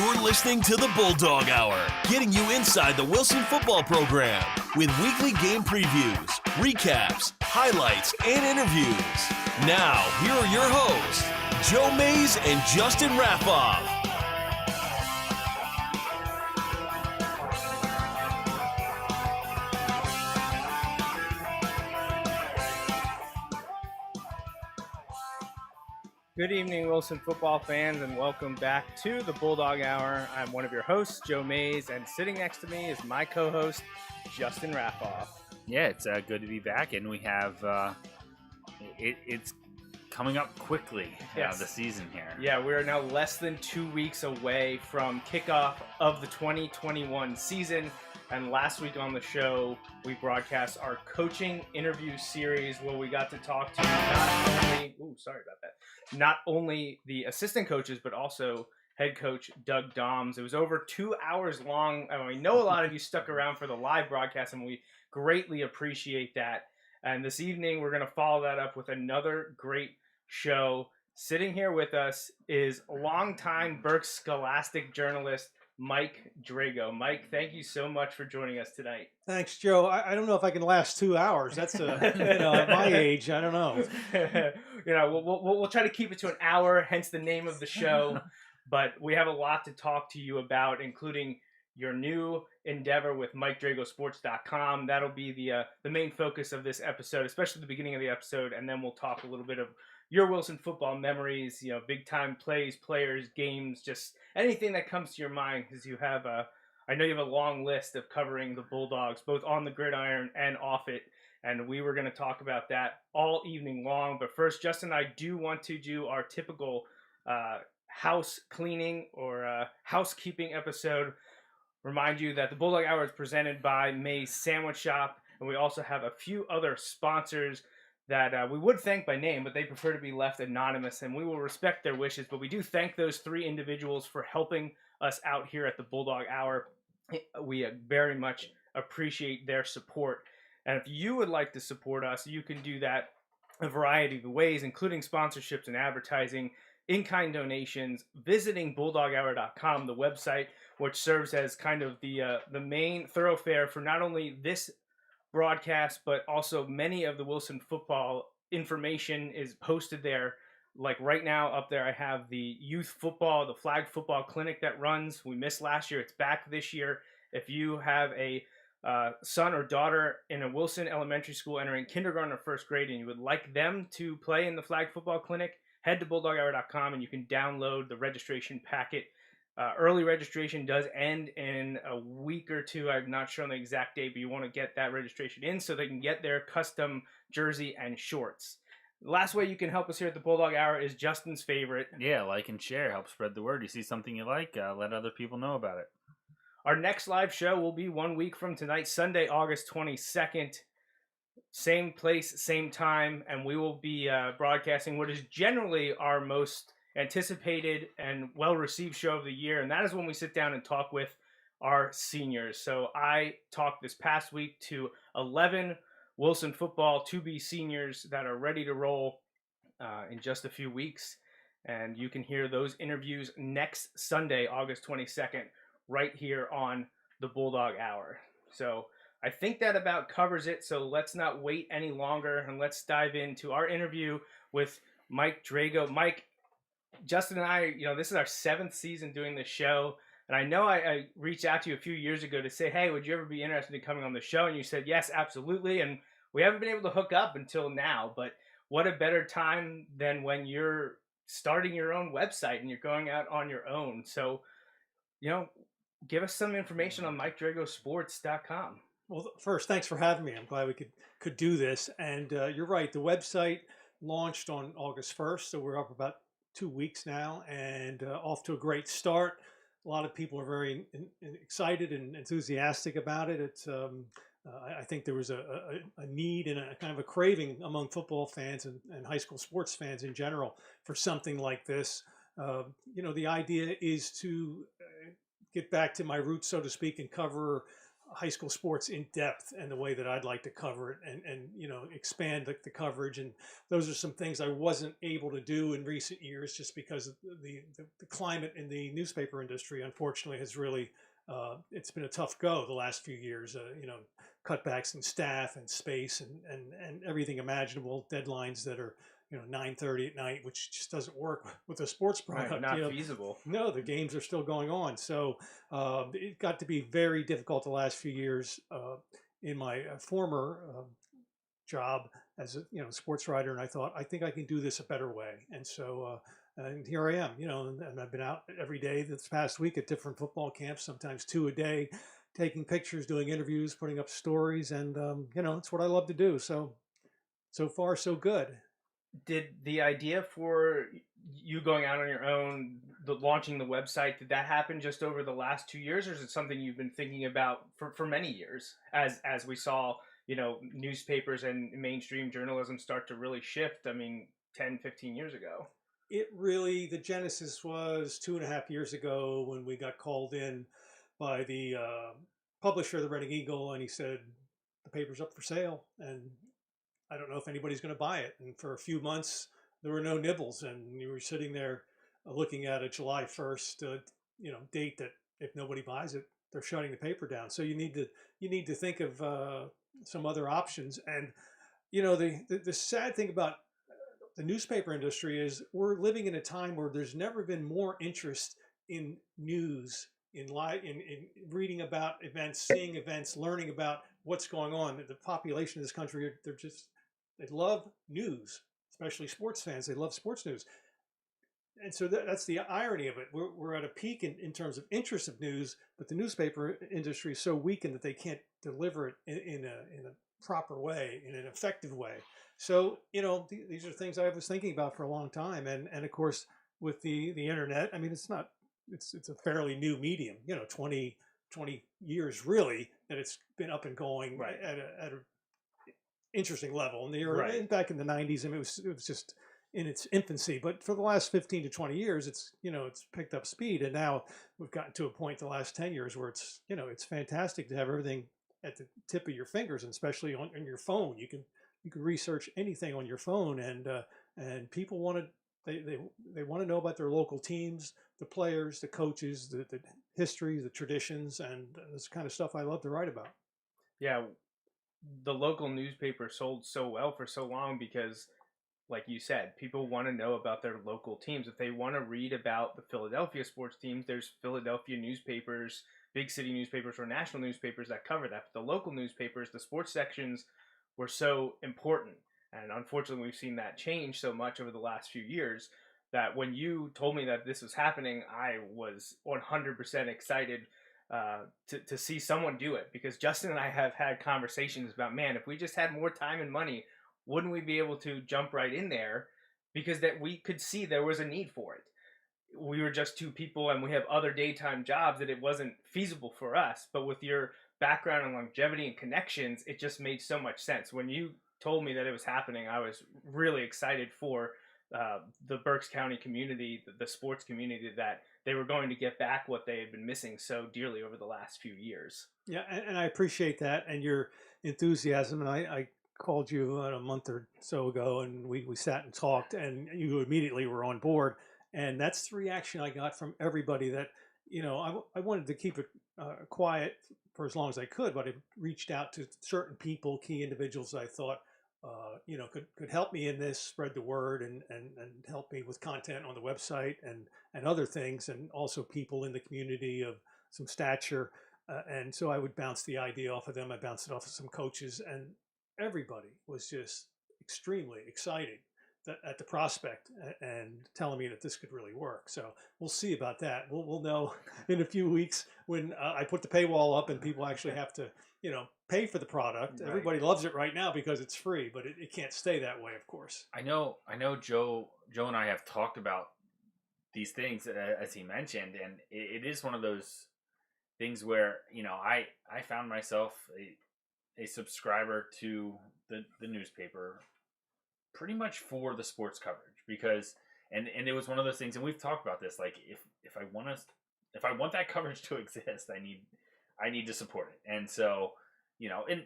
You're listening to the Bulldog Hour, getting you inside the Wilson football program with weekly game previews, recaps, highlights, and interviews. Now, here are your hosts, Joe Mays and Justin Raffoff. Good evening, Wilson football fans, and welcome back to the Bulldog Hour. I'm one of your hosts, Joe Mays, and sitting next to me is my co-host, Justin Raffoff. Yeah, it's good to be back, and we have it's coming up quickly, Yes. the season here. Yeah, we are now less than 2 weeks away from kickoff of the 2021 season, and last week on the show, we broadcast our coaching interview series where we got to talk to not only the assistant coaches, but also head coach Doug Doms. It was over 2 hours long. I know a lot of you stuck around for the live broadcast, and we greatly appreciate that. And this evening, we're going to follow that up with another great show. Sitting here with us is longtime Berks Scholastic journalist Mike Drago. Mike, thank you so much for joining us tonight. Thanks, Joe. I don't know if I can last 2 hours. That's at my age, I don't know. We'll try to keep it to an hour, hence the name of the show. But we have a lot to talk to you about, including your new endeavor with MikeDragoSports.com. That'll be the main focus of this episode, especially the beginning of the episode, and then we'll talk a little bit of your Wilson football memories, big time plays, players, games, just anything that comes to your mind, because you have I know you have a long list of covering the Bulldogs, both on the gridiron and off it, and we were going to talk about that all evening long. But first, Justin and I do want to do our typical house cleaning or housekeeping episode. Remind you that the Bulldog Hour is presented by May's Sandwich Shop, and we also have a few other sponsors that we would thank by name, but they prefer to be left anonymous, and we will respect their wishes. But we do thank those three individuals for helping us out here at the Bulldog Hour. We very much appreciate their support. And if you would like to support us, you can do that a variety of ways, including sponsorships and advertising, in-kind donations, visiting BulldogHour.com, the website, which serves as kind of the main thoroughfare for not only this broadcast, but also many of the Wilson football information is posted there. Like right now up there, I have the youth football, the flag football clinic that runs. We missed last year. It's back this year. If you have a son or daughter in a Wilson elementary school entering kindergarten or first grade and you would like them to play in the flag football clinic, head to BulldogHour.com and you can download the registration packet. Early registration does end in a week or two. I'm not sure on the exact date, but you want to get that registration in so they can get their custom jersey and shorts. The last way you can help us here at the Bulldog Hour is Justin's favorite. Yeah, like and share. Help spread the word. You see something you like, let other people know about it. Our next live show will be 1 week from tonight, Sunday, August 22nd. Same place, same time, and we will be broadcasting what is generally our most anticipated and well-received show of the year, and that is when we sit down and talk with our seniors. So I talked this past week to 11 Wilson football 2B seniors that are ready to roll in just a few weeks, and you can hear those interviews next Sunday, August 22nd, right here on the Bulldog Hour. So I think that about covers it, so let's not wait any longer, and let's dive into our interview with Mike Drago. Mike, Justin and I, this is our 7th season doing this show, and I know I reached out to you a few years ago to say, hey, would you ever be interested in coming on the show? And you said, yes, absolutely, and we haven't been able to hook up until now, but what a better time than when you're starting your own website and you're going out on your own. So, give us some information on MikeDragoSports.com. Well, first, thanks for having me. I'm glad we could do this, and you're right, the website launched on August 1st, so we're up about 2 weeks now and off to a great start. A lot of people are very excited and enthusiastic about it. It's I think there was a need and a kind of a craving among football fans and high school sports fans in general for something like this. The idea is to get back to my roots, so to speak, and cover high school sports in depth and the way that I'd like to cover it, and expand the coverage. And those are some things I wasn't able to do in recent years, just because of the climate in the newspaper industry, unfortunately, has really it's been a tough go the last few years. Cutbacks in staff and space and everything imaginable, deadlines that are 9:30 at night, which just doesn't work with a sports product. Right, not feasible. No, the games are still going on. So it got to be very difficult the last few years. In my former job as a sports writer, and I thought, I think I can do this a better way. And so and here I am, and I've been out every day this past week at different football camps, sometimes 2 a day, taking pictures, doing interviews, putting up stories, and it's what I love to do. So far so good. Did the idea for you going out on your own, launching the website, did that happen just over the last 2 years, or is it something you've been thinking about for many years, as we saw newspapers and mainstream journalism start to really shift? I mean, 10, 15 years ago. The genesis was 2.5 years ago, when we got called in by the publisher of the Reading Eagle, and he said, the paper's up for sale, and I don't know if anybody's going to buy it. And for a few months, there were no nibbles, and you were sitting there looking at a July 1st, date that if nobody buys it, they're shutting the paper down. So you need to think of some other options. And the sad thing about the newspaper industry is we're living in a time where there's never been more interest in news, in reading about events, seeing events, learning about what's going on. The population of this country, they love news, especially sports fans. They love sports news. And so that's the irony of it. We're at a peak in terms of interest of news, but the newspaper industry is so weakened that they can't deliver it in a proper way, in an effective way. So, these are things I was thinking about for a long time. And of course, with the internet, I mean, it's a fairly new medium, 20 years really that it's been up and going, right, at a interesting level. And back in the 90s, I mean, it was just in its infancy. But for the last 15 to 20 years, it's picked up speed. And now we've gotten to a point the last 10 years where it's fantastic to have everything at the tip of your fingers, and especially on your phone. You can research anything on your phone, and people want to they want to know about their local teams, the players, the coaches, the history, the traditions, and this kind of stuff I love to write about. Yeah, the local newspaper sold so well for so long because, like you said, people want to know about their local teams. If they want to read about the Philadelphia sports teams, there's Philadelphia newspapers, big city newspapers, or national newspapers that cover that. But the local newspapers, the sports sections, were so important. And unfortunately, we've seen that change so much over the last few years that when you told me that this was happening, I was 100% excited to see someone do it, because Justin and I have had conversations about, man, if we just had more time and money, wouldn't we be able to jump right in there? Because that we could see there was a need for it. We were just two people and we have other daytime jobs that it wasn't feasible for us. But with your background and longevity and connections, it just made so much sense. When you told me that it was happening, I was really excited for the Berks County community, the sports community, that they were going to get back what they had been missing so dearly over the last few years. Yeah, and I appreciate that and your enthusiasm. And I called you a month or so ago, and we sat and talked, and you immediately were on board. And that's the reaction I got from everybody, that I wanted to keep it quiet for as long as I could, but I reached out to certain people, key individuals I thought could help me in this, spread the word, and help me with content on the website and other things, and also people in the community of some stature. And so I would bounce the idea off of them. I bounced it off of some coaches, and everybody was just extremely excited at the prospect and telling me that this could really work. So we'll see about that. We'll know in a few weeks when I put the paywall up and people actually have to, pay for the product. Right. Everybody loves it right now because it's free, but it can't stay that way, of course. I know Joe and I have talked about these things, as he mentioned, and it is one of those things where, I found myself a subscriber to the newspaper pretty much for the sports coverage, because and it was one of those things, and we've talked about this, like if I want that coverage to exist, I I need to support it. And so, and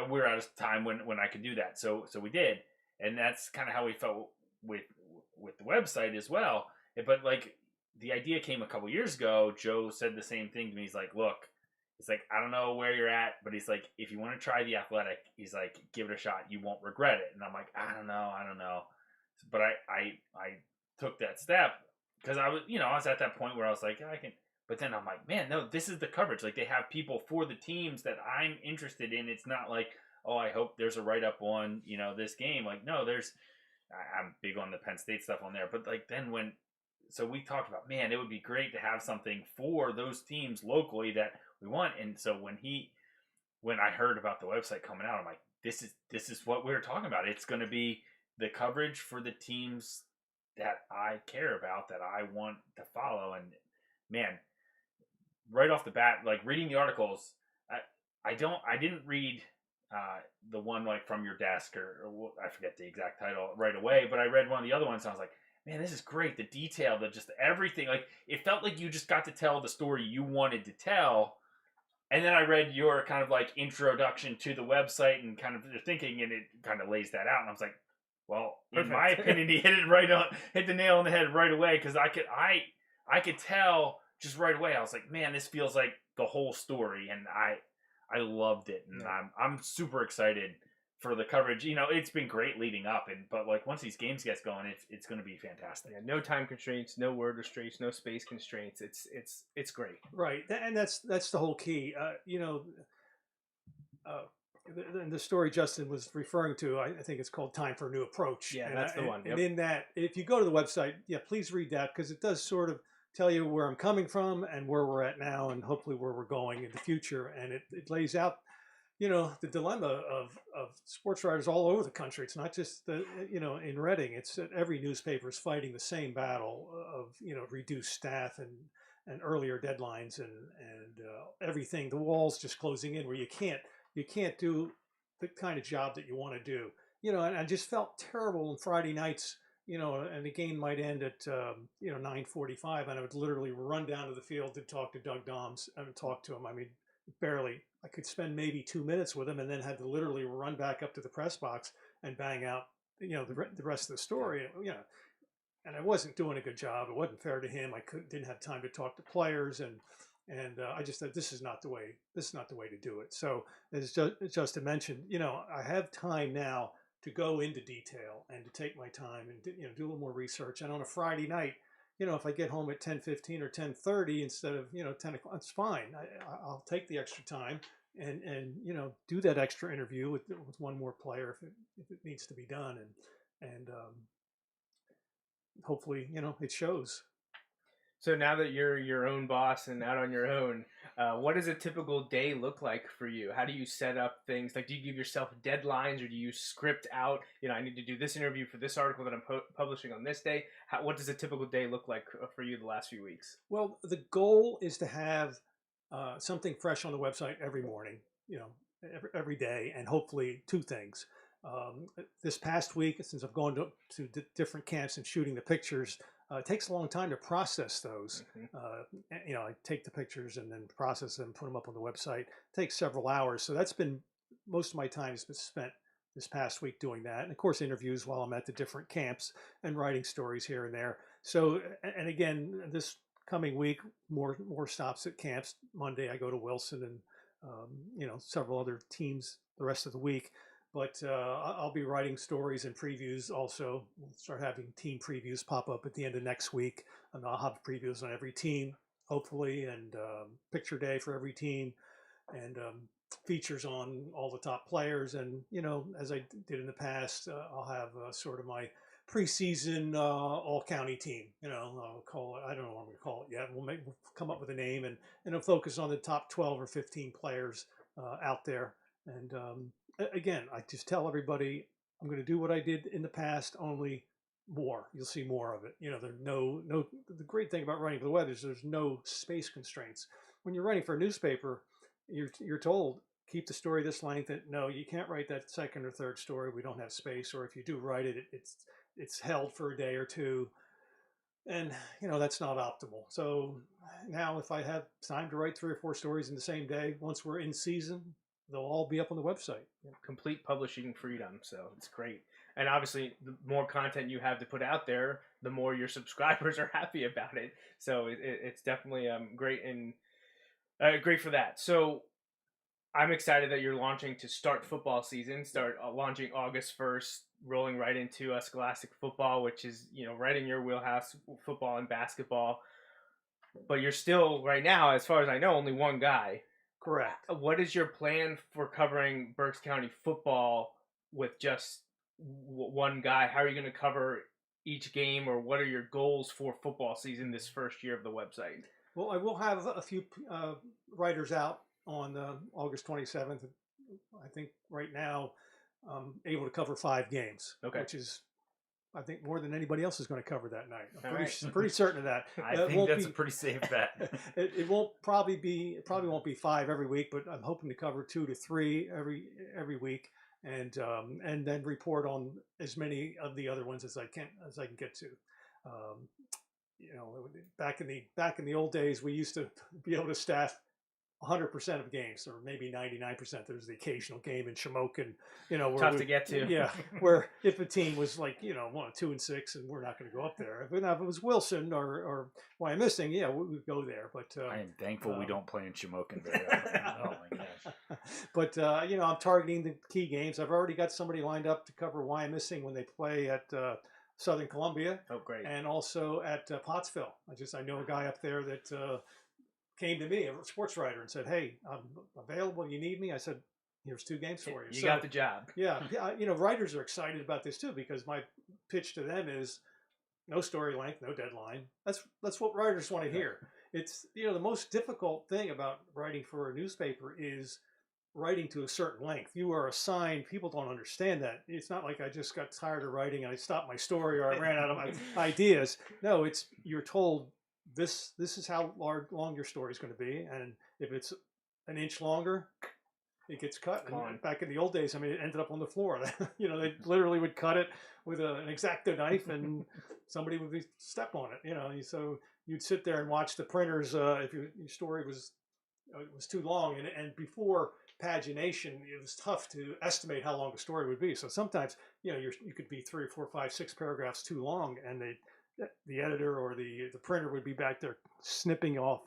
we're at a time when I could do that. So we did, and that's kind of how we felt with the website as well. But like the idea came a couple years ago. Joe said the same thing to me. He's like, look, it's like, I don't know where you're at, but he's like, if you want to try The Athletic, he's like, give it a shot. You won't regret it. And I'm like, I don't know. But I took that step because I was at that point where I was like, I can. But then I'm like, man, no, this is the coverage. Like, they have people for the teams that I'm interested in. It's not like, oh, I hope there's a write-up on, this game. Like, no, I'm big on the Penn State stuff on there. But, like, then so we talked about, man, it would be great to have something for those teams locally that we want. And so when I heard about the website coming out, I'm like, this is what we were talking about. It's going to be the coverage for the teams that I care about, that I want to follow. And, man, right off the bat, like reading the articles, I didn't read the one like from your desk or I forget the exact title right away, but I read one of the other ones and I was like, man, this is great. The detail, just everything, like it felt like you just got to tell the story you wanted to tell. And then I read your kind of like introduction to the website and kind of your thinking, and it kind of lays that out. And I was like, well, in my opinion, he hit the nail on the head right away, because I could tell just right away. I was like, man, this feels like the whole story, and I loved it, and I'm super excited for the coverage. It's been great leading up, but like once these games gets going, it's going to be fantastic. Yeah, no time constraints, no word restraints, no space constraints. It's great. Right, and that's the whole key. The story Justin was referring to, I think it's called "Time for a New Approach." Yeah, that's the one. Yep. And in that, if you go to the website, please read that, because it does sort of tell you where I'm coming from and where we're at now, and hopefully where we're going in the future. And it lays out, the dilemma of sports writers all over the country. It's not just in Reading. It's that every newspaper is fighting the same battle of reduced staff and earlier deadlines and everything. The wall's just closing in where you can't do the kind of job that you want to do. And I just felt terrible on Friday nights. And the game might end at 9:45, and I would literally run down to the field to talk to Doug Doms and talk to him. I mean, barely. I could spend maybe 2 minutes with him, and then had to literally run back up to the press box and bang out the rest of the story. And I wasn't doing a good job. It wasn't fair to him. I didn't have time to talk to players, and I just thought this is not the way to do it. So as Justin mentioned, I have time now to go into detail and to take my time and do a little more research. And on a Friday night, if I get home at 10:15 or 10:30 instead of 10 o'clock, it's fine. I'll take the extra time and do that extra interview with one more player if it needs to be done, and hopefully it shows. So now that you're your own boss and out on your own, what does a typical day look like for you? How do you set up things? Like, do you give yourself deadlines, or do you script out, I need to do this interview for this article that I'm publishing on this day? What does a typical day look like for you the last few weeks? Well, the goal is to have something fresh on the website every morning, every day, and hopefully two things. This past week, since I've gone to different camps and shooting the pictures, it takes a long time to process those. Mm-hmm. I take the pictures and then process them, put them up on the website. It takes several hours. So that's been most of my time has been spent this past week doing that. And of course, interviews while I'm at the different camps and writing stories here and there. So, and again, this coming week, more stops at camps. Monday, I go to Wilson and, several other teams the rest of the week. But I'll be writing stories and previews also. We'll start having team previews pop up at the end of next week. And I'll have previews on every team, hopefully, and picture day for every team, and features on all the top players. And, as I did in the past, I'll have sort of my preseason all-county team. I'll call it, I don't know what I'm going to call it yet. We'll come up with a name, and it'll focus on the top 12 or 15 players out there. And again, I just tell everybody I'm going to do what I did in the past, only more. You'll see more of it. There's no. The great thing about writing for the web is there's no space constraints. When you're writing for a newspaper, you're told keep the story this length. And no, you can't write that second or third story. We don't have space. Or if you do write it, it's held for a day or two. And that's not optimal. So now, if I have time to write 3 or 4 stories in the same day, once we're in season, they'll all be up on the website. Complete publishing freedom, so it's great. And obviously, the more content you have to put out there, the more your subscribers are happy about it. So it's definitely great and great for that. So I'm excited that you're launching to start football season. Start launching August 1st, rolling right into Scholastic football, which is right in your wheelhouse, football and basketball. But you're still right now, as far as I know, only one guy. Correct. What is your plan for covering Berks County football with just one guy? How are you going to cover each game, or what are your goals for football season this first year of the website? Well, I will have a few writers out on August 27th. I think right now I'm able to cover 5 games, which is, I think, more than anybody else is going to cover that night. I'm pretty certain of that. I think that's a pretty safe bet. It won't probably won't be 5 every week, but I'm hoping to cover 2 to 3 every week, and then report on as many of the other ones as I can get to. Back in the old days, we used to be able to staff 100% of games, or maybe 99%. There's the occasional game in Shamokin, where tough to get to. Yeah, where if a team was like 2-6, and we're not going to go up there. If it was Wilson or Wyomissing, we would go there. But I am thankful we don't play in Shamokin very often. Oh my gosh! But I'm targeting the key games. I've already got somebody lined up to cover Wyomissing when they play at Southern Columbia. Oh, great! And also at Pottsville. I know a guy up there that came to me, a sports writer, and said, "Hey, I'm available. You need me?" I said, "Here's 2 games for you." You got the job. Yeah. Writers are excited about this too, because my pitch to them is no story length, no deadline. That's what writers want to hear. It's the most difficult thing about writing for a newspaper is writing to a certain length. You are assigned. People don't understand that. It's not like I just got tired of writing and I stopped my story, or I ran out of my ideas. No, you're told this is how long your story is going to be, and if it's an inch longer, it gets cut. And back in the old days, it ended up on the floor. They literally would cut it with an X-Acto knife, and somebody would step on it. So you'd sit there and watch the printers if your story was too long, and before pagination, it was tough to estimate how long a story would be. So sometimes you could be 3 or 4, 5, 6 paragraphs too long, and the editor or the printer would be back there snipping off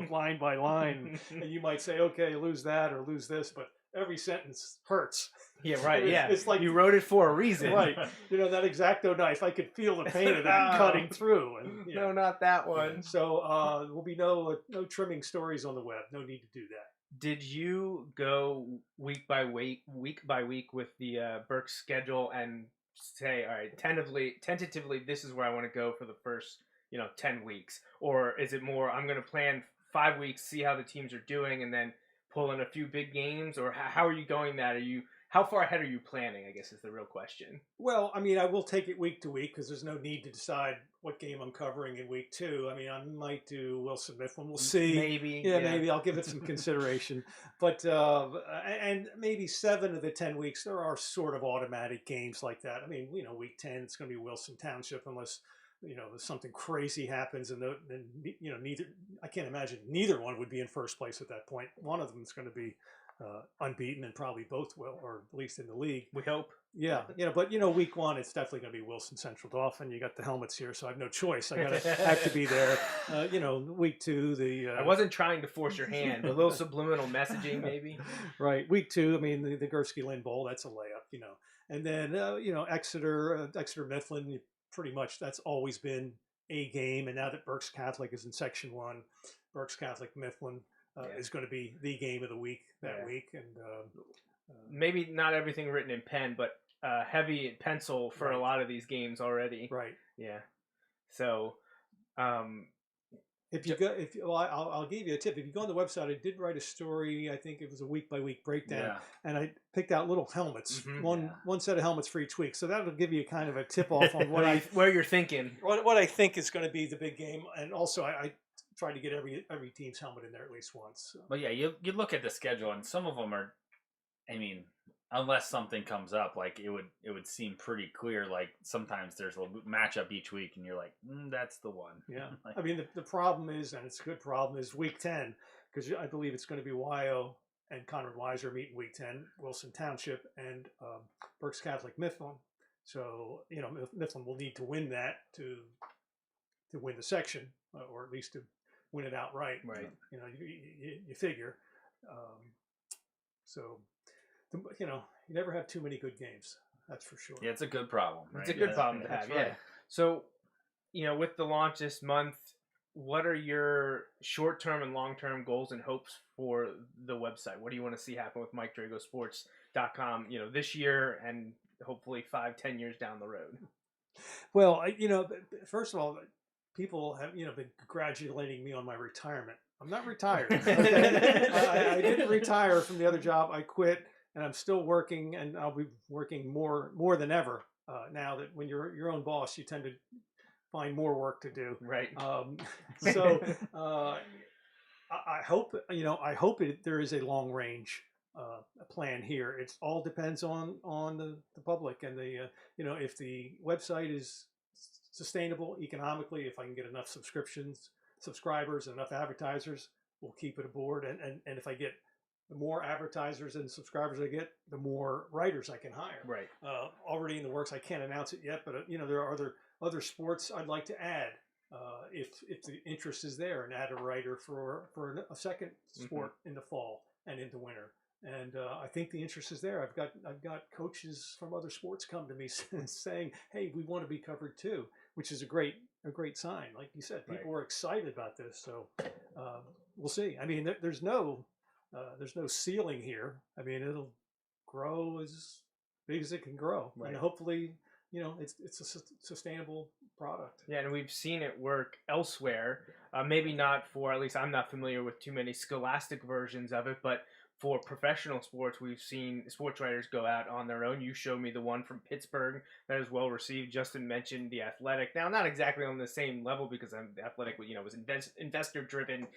line by line, and you might say, okay, lose that or lose this, but every sentence hurts. Yeah, right. It's like you wrote it for a reason. Right. That X-Acto knife, I could feel the pain of that cutting through. And, no, not that one. So there will be no trimming stories on the web. No need to do that. Did you go week by week with the Berks schedule and say, all right, tentatively, this is where I want to go for the first 10 weeks? Or is it more, I'm going to plan 5 weeks, see how the teams are doing, and then pull in a few big games? Or how are you going that? How far ahead are you planning, I guess, is the real question. Well, I will take it week to week, because there's no need to decide what game I'm covering in week 2. I might do Wilson Mifflin. We'll see. Maybe. Yeah, maybe. I'll give it some consideration. But, and maybe 7 of the 10 weeks, there are sort of automatic games like that. Week 10, it's going to be Wilson Township, unless, something crazy happens, and neither, I can't imagine neither one would be in first place at that point. One of them is going to be unbeaten, and probably both will, or at least in the league. We hope. Yeah, but week 1, it's definitely going to be Wilson Central Dauphin. You got the helmets here, so I have no choice. I have to be there. Week 2, I wasn't trying to force your hand. A little subliminal messaging, maybe. Right. Week 2, the Gursky Lynn Bowl, that's a layup. And then Exeter Mifflin, pretty much that's always been a game. And now that Berks Catholic is in Section 1, Berks Catholic Mifflin is going to be the game of the week that week. And maybe not everything written in pen, but heavy pencil for a lot of these games already. Right. Yeah. So, I'll give you a tip. If you go on the website, I did write a story. I think it was a week by week breakdown, and I picked out little helmets, one set of helmets for each week. So that'll give you kind of a tip off on where you're thinking, what I think is going to be the big game, and also I try to get every team's helmet in there at least once. So. But yeah, you look at the schedule, and some of them are, unless something comes up, like it would seem pretty clear. Like sometimes there's a matchup each week, and you're like, that's the one. Yeah. Like, I mean, the problem is, and it's a good problem, is week 10, because I believe it's going to be YO and Conrad Weiser meeting week 10, Wilson Township, and Berks Catholic Mifflin. So, Mifflin will need to win that to win the section, or at least to win it outright. Right. You figure. So, you never have too many good games. That's for sure. yeah, it's a good problem. Right? It's a good problem to that's have. right. Yeah. So, with the launch this month, what are your short-term and long-term goals and hopes for the website? What do you want to see happen with MikeDragosports.com, this year and hopefully 5-10 years down the road? Well, first of all, people have been congratulating me on my retirement. I'm not retired. Okay? I didn't retire from the other job. I quit, and I'm still working, and I'll be working more than ever now that when you're your own boss, you tend to find more work to do. Right. So I hope there is a long range plan here. It all depends on the public and the if the website is sustainable economically, if I can get enough subscribers, and enough advertisers, we'll keep it aboard. And if I get the more advertisers and subscribers I get, the more writers I can hire. Right. Already in the works. I can't announce it yet, but there are other sports I'd like to add if the interest is there, and add a writer for a second sport in the fall and into winter. And I think the interest is there. I've got coaches from other sports come to me saying, "Hey, we want to be covered too," which is a great sign. Like you said, people are excited about this. So we'll see. I mean, there's no ceiling here. I mean, it'll grow as big as it can grow, and hopefully, it's a sustainable product. Yeah, and we've seen it work elsewhere. Maybe not for, at least I'm not familiar with too many scholastic versions of it, but for professional sports, we've seen sports writers go out on their own. You showed me the one from Pittsburgh that is well received. Justin mentioned The Athletic. Now, not exactly on the same level, because The Athletic, was investor driven,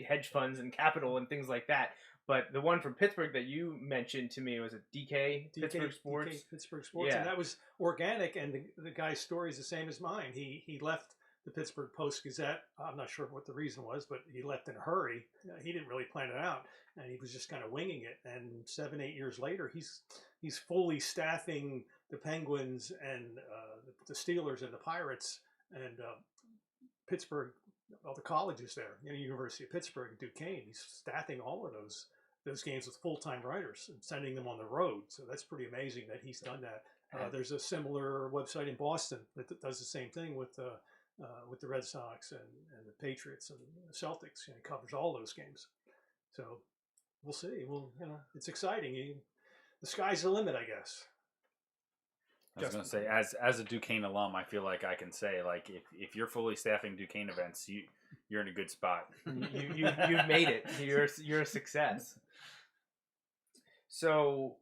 hedge funds and capital and things like that. But the one from Pittsburgh that you mentioned to me was a DK Pittsburgh Sports. DK Pittsburgh Sports, Yeah. And that was organic. And the guy's story is the same as mine. He left the Pittsburgh Post-Gazette. I'm not sure what the reason was, but he left in a hurry. He didn't really plan it out, and he was just kind of winging it. And 7-8 years later, he's fully staffing the Penguins and the Steelers and the Pirates and Pittsburgh, all the colleges there. University of Pittsburgh and Duquesne. He's staffing all of those games with full-time writers and sending them on the road. So that's pretty amazing that he's done that. There's a similar website in Boston that does the same thing with the Red Sox and the Patriots and the Celtics. It covers all those games. So we'll see. Well, it's exciting. The sky's the limit, I guess. I was going to say, as a Duquesne alum, I feel like I can say, like, if you're fully staffing Duquesne events, you're in a good spot. You've made it. You're a success. So,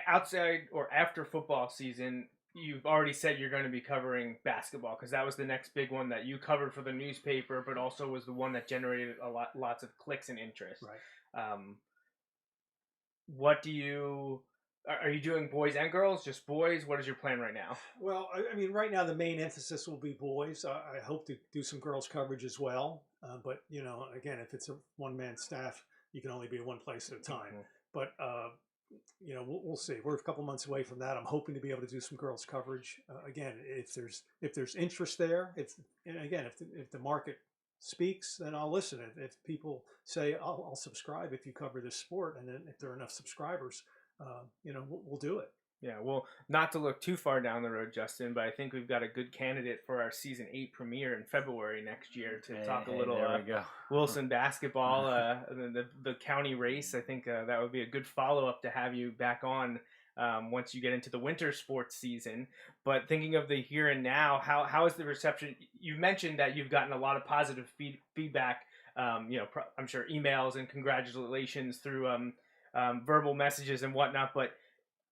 outside or after football season, you've already said you're going to be covering basketball, because that was the next big one that you covered for the newspaper, but also was the one that generated lots of clicks and interest. Right. Are you doing boys and girls? Just boys? What is your plan right now? Well, I mean, right now the main emphasis will be boys. I hope to do some girls coverage as well. But again, if it's a one-man staff, you can only be one place at a time. But we'll see. We're a couple months away from that. I'm hoping to be able to do some girls coverage. Again, if there's interest there, if the market speaks, then I'll listen. If people say I'll subscribe if you cover this sport, and then if there are enough subscribers, we'll do it. Yeah, well, not to look too far down the road, Justin, but I think we've got a good candidate for our season 8 premiere in February next year to talk a little Wilson basketball, the county race. I think that would be a good follow-up to have you back on once you get into the winter sports season. But thinking of the here and now, how is the reception? You mentioned that you've gotten a lot of positive feedback, I'm sure emails and congratulations through verbal messages and whatnot, but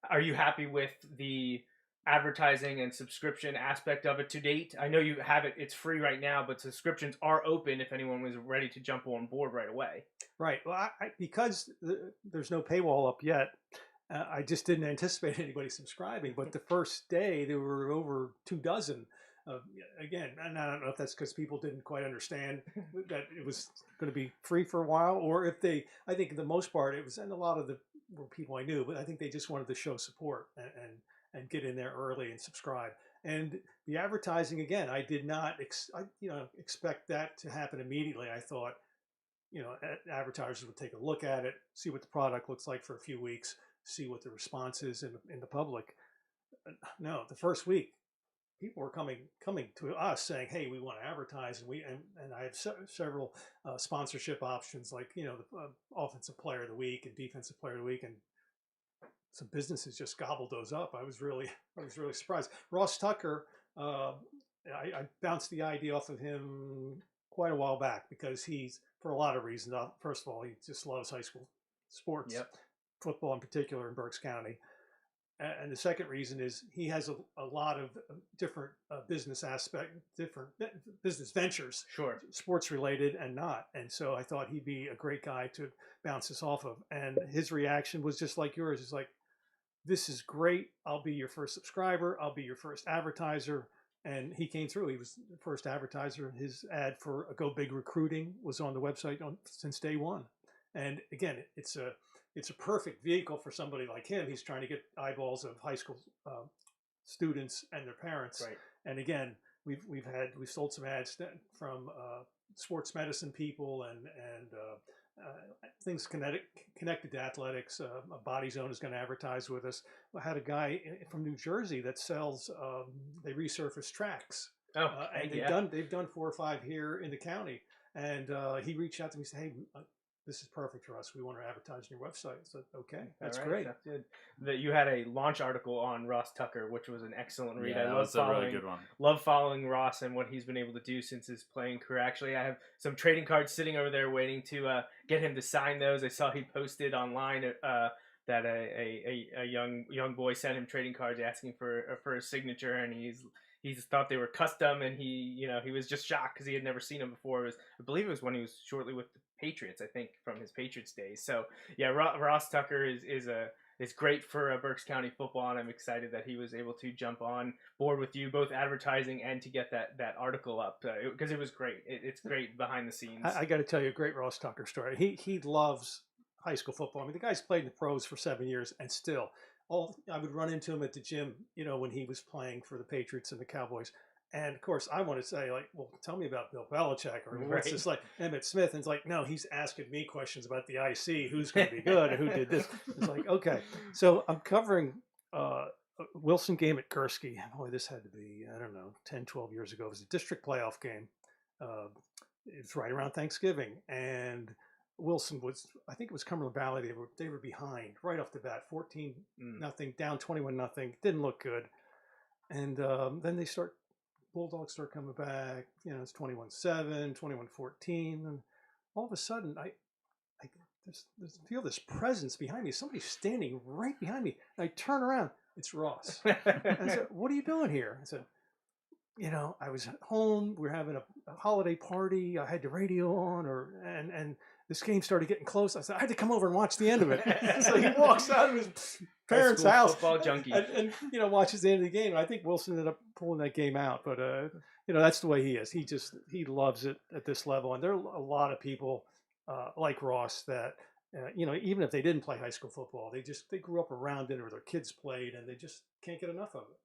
are you happy with the advertising and subscription aspect of it to date? I know you have it; it's free right now, but subscriptions are open if anyone was ready to jump on board right away. Right. Well, because there's no paywall up yet, I just didn't anticipate anybody subscribing. But the first day, there were over 24. Again, and I don't know if that's because people didn't quite understand that it was going to be free for a while, or if they, I think for the most part, it was, and a lot of the were people I knew, but I think they just wanted to show support and get in there early and subscribe. And the advertising, again, I did not expect that to happen immediately. I thought, advertisers would take a look at it, see what the product looks like for a few weeks, see what the response is in the public. No, the first week, people were coming to us saying, "Hey, we want to advertise," and I have several sponsorship options, like the offensive player of the week and defensive player of the week, and some businesses just gobbled those up. I was really surprised. Ross Tucker, I bounced the idea off of him quite a while back because he's, for a lot of reasons. First of all, he just loves high school sports, football in particular in Berks County. And the second reason is he has a lot of different business business ventures, Sure, sports related and not. And so I thought he'd be a great guy to bounce this off of. And his reaction was just like yours. It's like, "This is great. I'll be your first subscriber. I'll be your first advertiser." And he came through. He was the first advertiser. His ad for a Go Big Recruiting was on the website since day one. And again, it's a perfect vehicle for somebody like him. He's trying to get eyeballs of high school students and their parents. right. And again, we've sold some ads from sports medicine people and things connected to athletics. Body Zone is going to advertise with us. I had a guy from New Jersey that sells. They resurface tracks. And they've done 4 or 5 here in the county. And he reached out to me and said, "Hey, this is perfect for us. We want to advertise on your website." So, okay, that's great. That's good. That you had a launch article on Ross Tucker, which was an excellent read. Yeah, that was a really good one. Love following Ross and what he's been able to do since his playing career. Actually, I have some trading cards sitting over there waiting to get him to sign those. I saw he posted online that a young boy sent him trading cards asking for a signature, and he just thought they were custom, and he was just shocked because he had never seen them before. I believe it was when he was shortly with the Patriots, I think, from his Patriots days. So yeah, Ross Tucker is great for Berks County football, and I'm excited that he was able to jump on board with you, both advertising and to get that article up, because it was great. It's great behind the scenes. I got to tell you a great Ross Tucker story. He loves high school football. I mean, the guy's played in the pros for 7 years, and still, I would run into him at the gym, when he was playing for the Patriots and the Cowboys. And of course, I want to say, like, "Well, tell me about Bill Belichick," or what's this like Emmitt Smith? And it's like, no, he's asking me questions about the IC, who's going to be good, and who did this. It's like, okay, so I'm covering a Wilson game at Gursky. Boy, this had to be, I don't know, 10, 12 years ago. It was a district playoff game. It's right around Thanksgiving, and Wilson was, I think it was Cumberland Valley. They were behind right off the bat, 14-0, down 21-0. Didn't look good, and then Bulldogs start coming back. It's 21-7, 21-14, and all of a sudden, I feel this presence behind me. Somebody's standing right behind me. And I turn around. It's Ross. I said, "What are you doing here?" I said, "I was at home. We were having a holiday party. I had the radio on, and this game started getting close. I said, I had to come over and watch the end of it." So he walks out of his parents' house, football junkie, and watches the end of the game. I think Wilson ended up pulling that game out, but that's the way he is. He loves it at this level, and there are a lot of people like Ross that even if they didn't play high school football, they grew up around it, or their kids played, and they just can't get enough of it.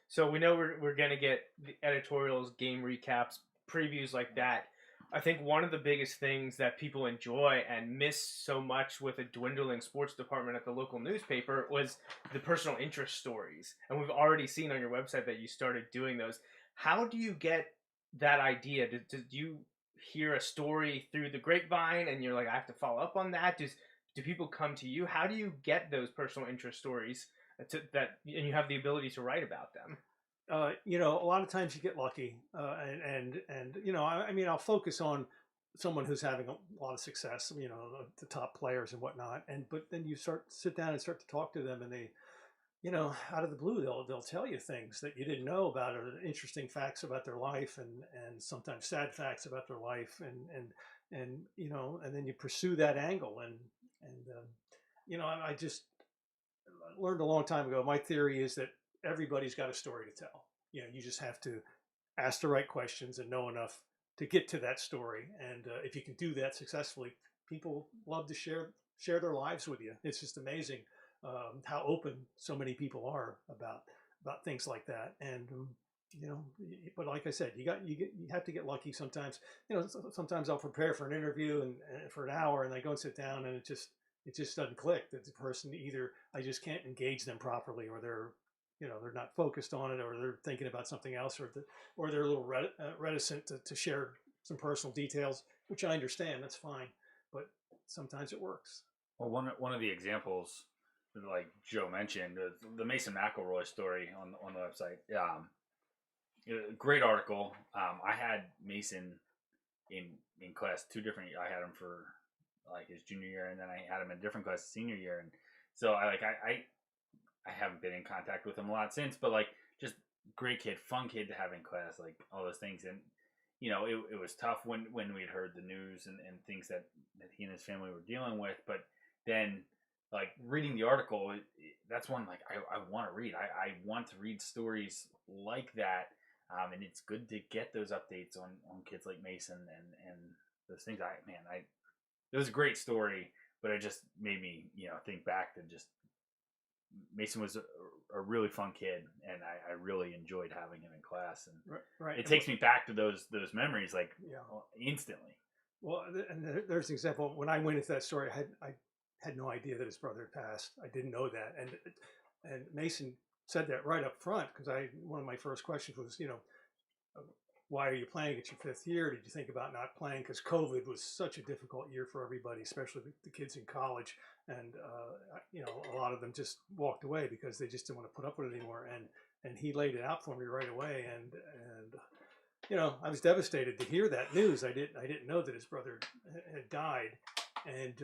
So we know we're going to get the editorials, game recaps, previews like that. I think one of the biggest things that people enjoy and miss so much with a dwindling sports department at the local newspaper was the personal interest stories. And we've already seen on your website that you started doing those. How do you get that idea? Do you hear a story through the grapevine and you're like, I have to follow up on that? Do people come to you? How do you get those personal interest stories and you have the ability to write about them? A lot of times you get lucky, and I'll focus on someone who's having a lot of success, the top players and whatnot, but then you sit down and start to talk to them, and out of the blue, they'll tell you things that you didn't know about, or interesting facts about their life, and sometimes sad facts about their life, and then you pursue that angle, I just learned a long time ago. My theory is that everybody's got a story to tell. You just have to ask the right questions and know enough to get to that story. And if you can do that successfully, people love to share their lives with you. It's just amazing how open so many people are about things like that. And but like I said, you have to get lucky sometimes. Sometimes I'll prepare for an interview and for an hour, and I go and sit down, and it just doesn't click. That the person, either I just can't engage them properly, or they're not focused on it, or they're thinking about something else, or they're a little reticent to share some personal details, which I understand. That's fine, but sometimes it works. Well, one of the examples, like Joe mentioned, the Mason McElroy story on the website. Great article. I had Mason in class I had him for like his junior year, and then I had him in a different class senior year, and so I haven't been in contact with him a lot since, but like just great kid, fun kid to have in class, like all those things. And it was tough when we'd heard the news and things that he and his family were dealing with, but then like reading the article, that's one like I want to read. I want to read stories like that, and it's good to get those updates on kids like Mason and those things. It was a great story, but it just made me think back to just Mason was a really fun kid, and I really enjoyed having him in class, and right. It takes me back to those memories like instantly. Well, and there's an example. When I went into that story, I had no idea that his brother had passed. I didn't know that, and Mason said that right up front, because one of my first questions was, why are you playing? It's your fifth year. Did you think about not playing? Because COVID was such a difficult year for everybody, especially the kids in college. And, a lot of them just walked away because they just didn't want to put up with it anymore. And he laid it out for me right away. And I was devastated to hear that news. I didn't know that his brother had died. And,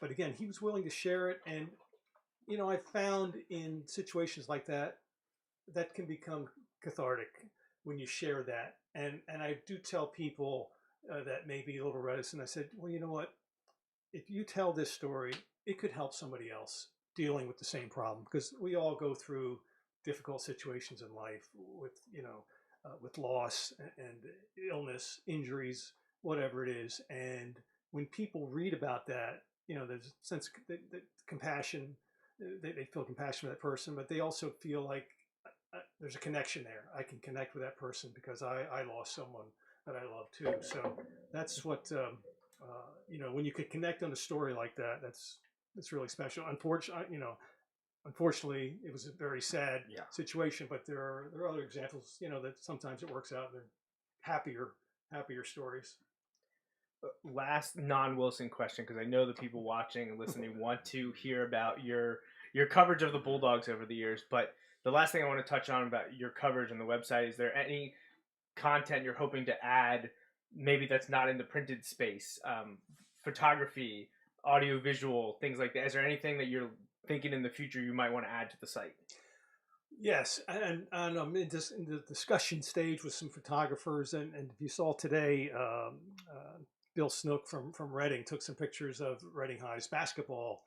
but again, he was willing to share it. And, I found in situations like that can become cathartic when you share that. And I do tell people that may be a little reticent. I said, well, you know what? If you tell this story, it could help somebody else dealing with the same problem, because we all go through difficult situations in life with loss and illness, injuries, whatever it is. And when people read about that, there's a sense of compassion. They feel compassion for that person, but they also feel like there's a connection there. I can connect with that person because I lost someone that I love too. So that's what, when you could connect on a story like that, that's really special. Unfortunately, it was a very sad situation, but there are other examples, that sometimes it works out. They're happier stories. Last non-Wilson question, because I know the people watching and listening want to hear about your coverage of the Bulldogs over the years, but the last thing I want to touch on about your coverage on the website, is there any content you're hoping to add, maybe that's not in the printed space, photography, audio, visual, things like that? Is there anything that you're thinking in the future you might want to add to the site? Yes, and I'm in the discussion stage with some photographers, and if you saw today, Bill Snook from Reading took some pictures of Reading High's basketball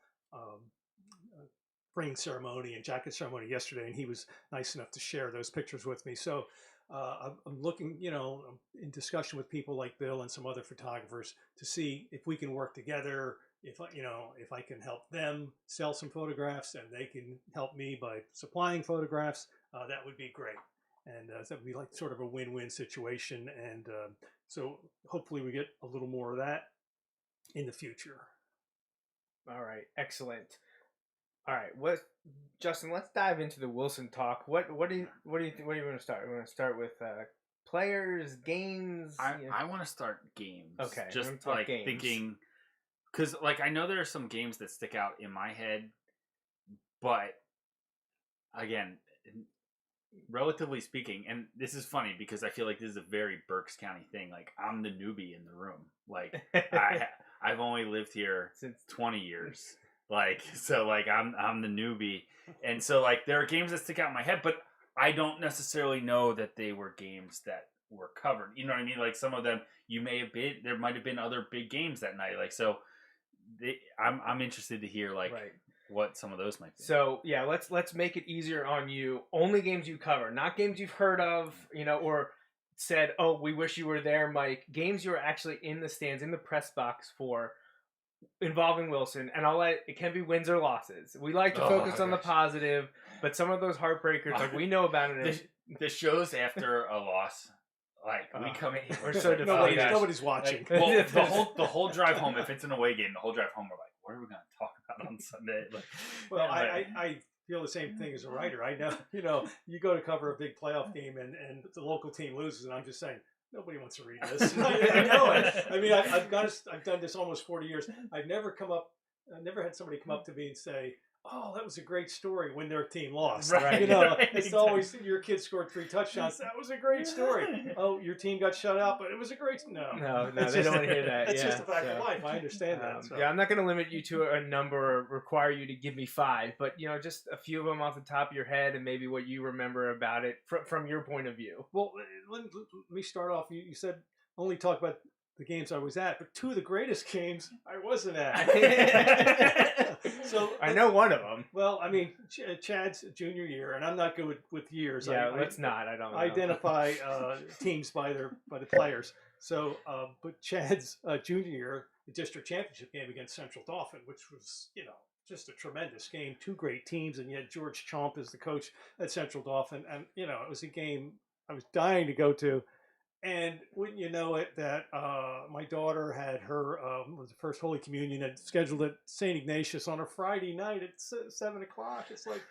ring ceremony and jacket ceremony yesterday, and he was nice enough to share those pictures with me. So I'm looking, I'm in discussion with people like Bill and some other photographers to see if we can work together. If I can help them sell some photographs and they can help me by supplying photographs, that would be great. And that would be like sort of a win-win situation. And so hopefully we get a little more of that in the future. All right, excellent. All right, Justin? Let's dive into the Wilson talk. What do you want to start? We want to start with players, games. I want to start games. Okay, just like games. Thinking, because like I know there are some games that stick out in my head, but again, relatively speaking, and this is funny because I feel like this is a very Berks County thing. Like I'm the newbie in the room. Like I've only lived here since 20 years. Like, so like I'm the newbie, and so like there are games that stick out in my head, but I don't necessarily know that they were games that were covered. You know what I mean? Like some of them you may have been, there might have been other big games that night. Like so, I'm interested to hear like what some of those might be. So yeah, let's make it easier on you. Only games you cover, not games you've heard of, or said, oh, we wish you were there, Mike. Games you were actually in the stands, in the press box for, involving Wilson. And it can be wins or losses. We like to focus on the positive, but some of those heartbreakers, like we know about it. The shows after a loss, like we come in, we're so deflated. Nobody's watching. Like, well, the whole drive home, if it's an away game, the whole drive home, we're like, what are we going to talk about on Sunday? Like, well, I feel the same thing as a writer. I know, you go to cover a big playoff game and the local team loses, and I'm just saying, nobody wants to read this. I know it. I mean, I've done this almost 40 years. I've never had somebody come up to me and say, oh, that was a great story when their team lost. Right. It's always your kid scored 3 touchdowns. That was a great story. Oh, your team got shut out, but it was a great. No, they don't want to hear that. It's just a fact of life. I understand that. So. Yeah, I'm not going to limit you to a number or require you to give me 5, but just a few of them off the top of your head and maybe what you remember about it from your point of view. Well, let me start off. You said only talk about the games I was at, but 2 of the greatest games I wasn't at. So I know one of them. Well, I mean, Chad's junior year, and I'm not good with years. Yeah, let's not. I don't know. Identify teams by the players. So, but Chad's junior year, the district championship game against Central Dauphin, which was just a tremendous game. 2 great teams, and yet George Chomp is the coach at Central Dauphin, and it was a game I was dying to go to. And wouldn't you know it, that my daughter had her was the first Holy Communion and scheduled at St. Ignatius on a Friday night at 7 o'clock. It's like,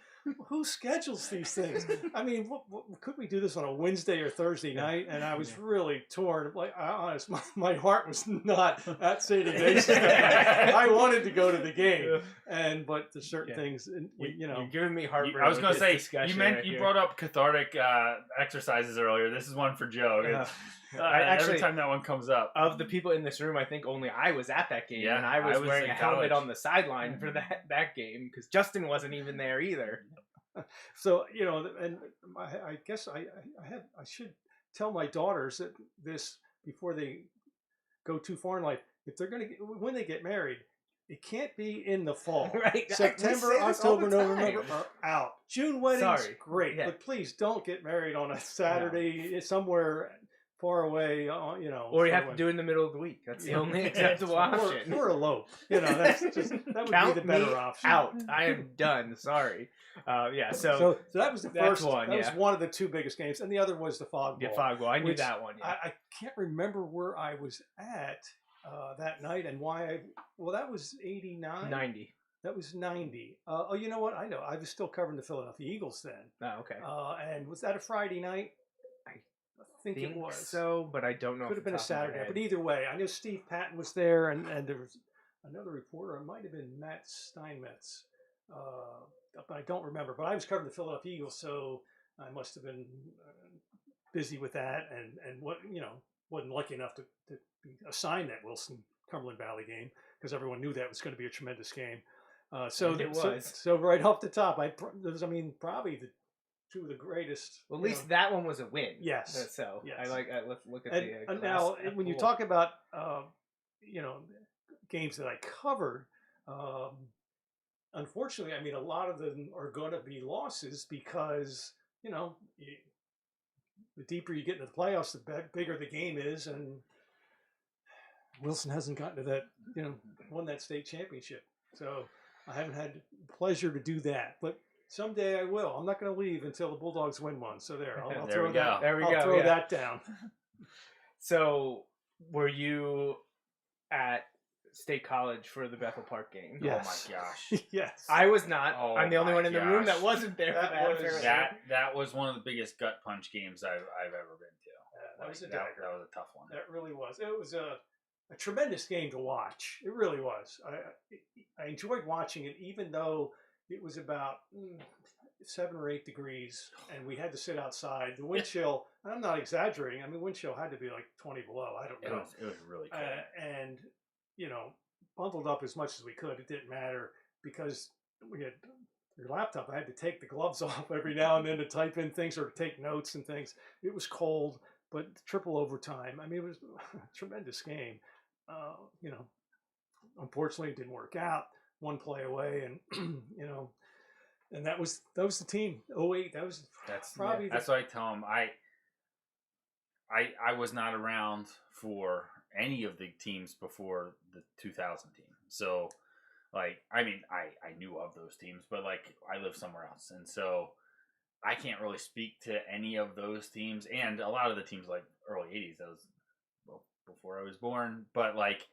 who schedules these things? I mean, could we do this on a Wednesday or Thursday night? And I was really torn. Like, honest, my heart was not at St. Ignatius. I wanted to go to the game, but there's certain things, You're giving me heartburn. I was going to say, you brought up cathartic exercises earlier. This is one for Joe. Every time that one comes up. Of the people in this room, I think only I was at that game, and I was wearing a helmet on the sideline for that game because Justin wasn't even there either. So and I guess I should tell my daughters that this before they go too far in life. If they're when they get married, it can't be in the fall. Right. September, October, November are out. June weddings, great, but please don't get married on a Saturday somewhere far away, or you have to do it in the middle of the week. That's the only acceptable option. Or elope. That would be the better option. Out. I am done. Sorry. So that was the first one. That was one of the 2 biggest games, and the other was the Fog Bowl. Yeah, Fog Bowl. I knew that one. Yeah. I can't remember where I was at that night and why. That was 89. 90. That was 90. You know what? I know. I was still covering the Philadelphia Eagles then. Oh, okay. And was that a Friday night? I think it was. So, but I don't know. Could have been a Saturday. But either way, I know Steve Patton was there, and there was another reporter. It might have been Matt Steinmetz. But I don't remember. But I was covering the Philadelphia Eagles, so I must have been busy with that, and wasn't lucky enough to be assigned that Wilson Cumberland Valley game because everyone knew that was going to be a tremendous game. So right off the top, probably the 2 of the greatest. Well, at least that one was a win. Yes. So yes. Let's look at and now when you talk about games that I covered. Unfortunately, a lot of them are going to be losses because, the deeper you get into the playoffs, the bigger the game is. And Wilson hasn't gotten to that, won that state championship. So I haven't had the pleasure to do that. But someday I will. I'm not going to leave until the Bulldogs win one. So I'll throw that down. So were you at State College for the Bethel Park game? Yes. Oh my gosh. Yes. I was not. I'm the only one in the room that wasn't there for that was one of the biggest gut punch games I've ever been to. That was a tough one. That really was. It was a tremendous game to watch. It really was. I enjoyed watching it, even though it was about 7 or 8 degrees, and we had to sit outside. The wind chill, and I'm not exaggerating, wind chill had to be like 20 below. I don't know. It was really cold. And, bundled up as much as we could. It didn't matter. because we had your laptop. I had to take the gloves off every now and then to type in things or to take notes and things. It was cold, but triple overtime. I mean, it was a tremendous game. Unfortunately, it didn't work out. One play away, and and that was the team. 08. That's probably that's what I tell them. I was not around for any of the teams before the 2000 team. So, like, I mean, I knew of those teams, but, like, I live somewhere else. And so I can't really speak to any of those teams. And a lot of the teams, like, early 80s, that was before I was born. But, like,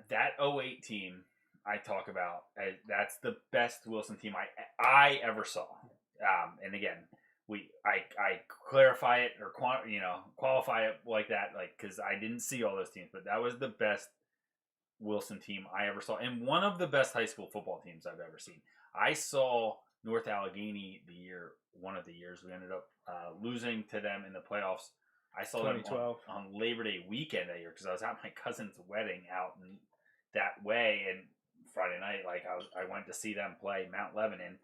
that 08 team I talk about, that's the best Wilson team I ever saw. And, again, I clarify it or qualify it like that, like, because I didn't see all those teams, but that was the best Wilson team I ever saw, and one of the best high school football teams I've ever seen. I saw North Allegheny one of the years we ended up losing to them in the playoffs. I saw them on Labor Day weekend that year because I was at my cousin's wedding out in that way, and Friday night, like, I went to see them play Mount Lebanon,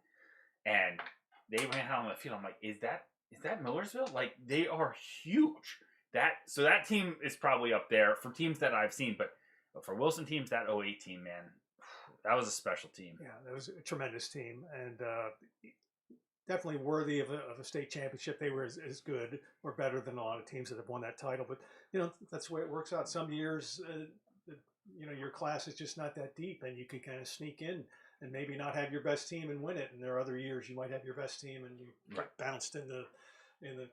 and they ran out on the field. I'm like, is that Millersville? Like, they are huge. So that team is probably up there for teams that I've seen, but for Wilson teams, that 08 team, man, that was a special team. Yeah, that was a tremendous team, and definitely worthy of a state championship. They were as good or better than a lot of teams that have won that title. But that's the way it works out. Some years, your class is just not that deep, and you can kind of sneak in and maybe not have your best team and win it. And there are other years you might have your best team and you get bounced in the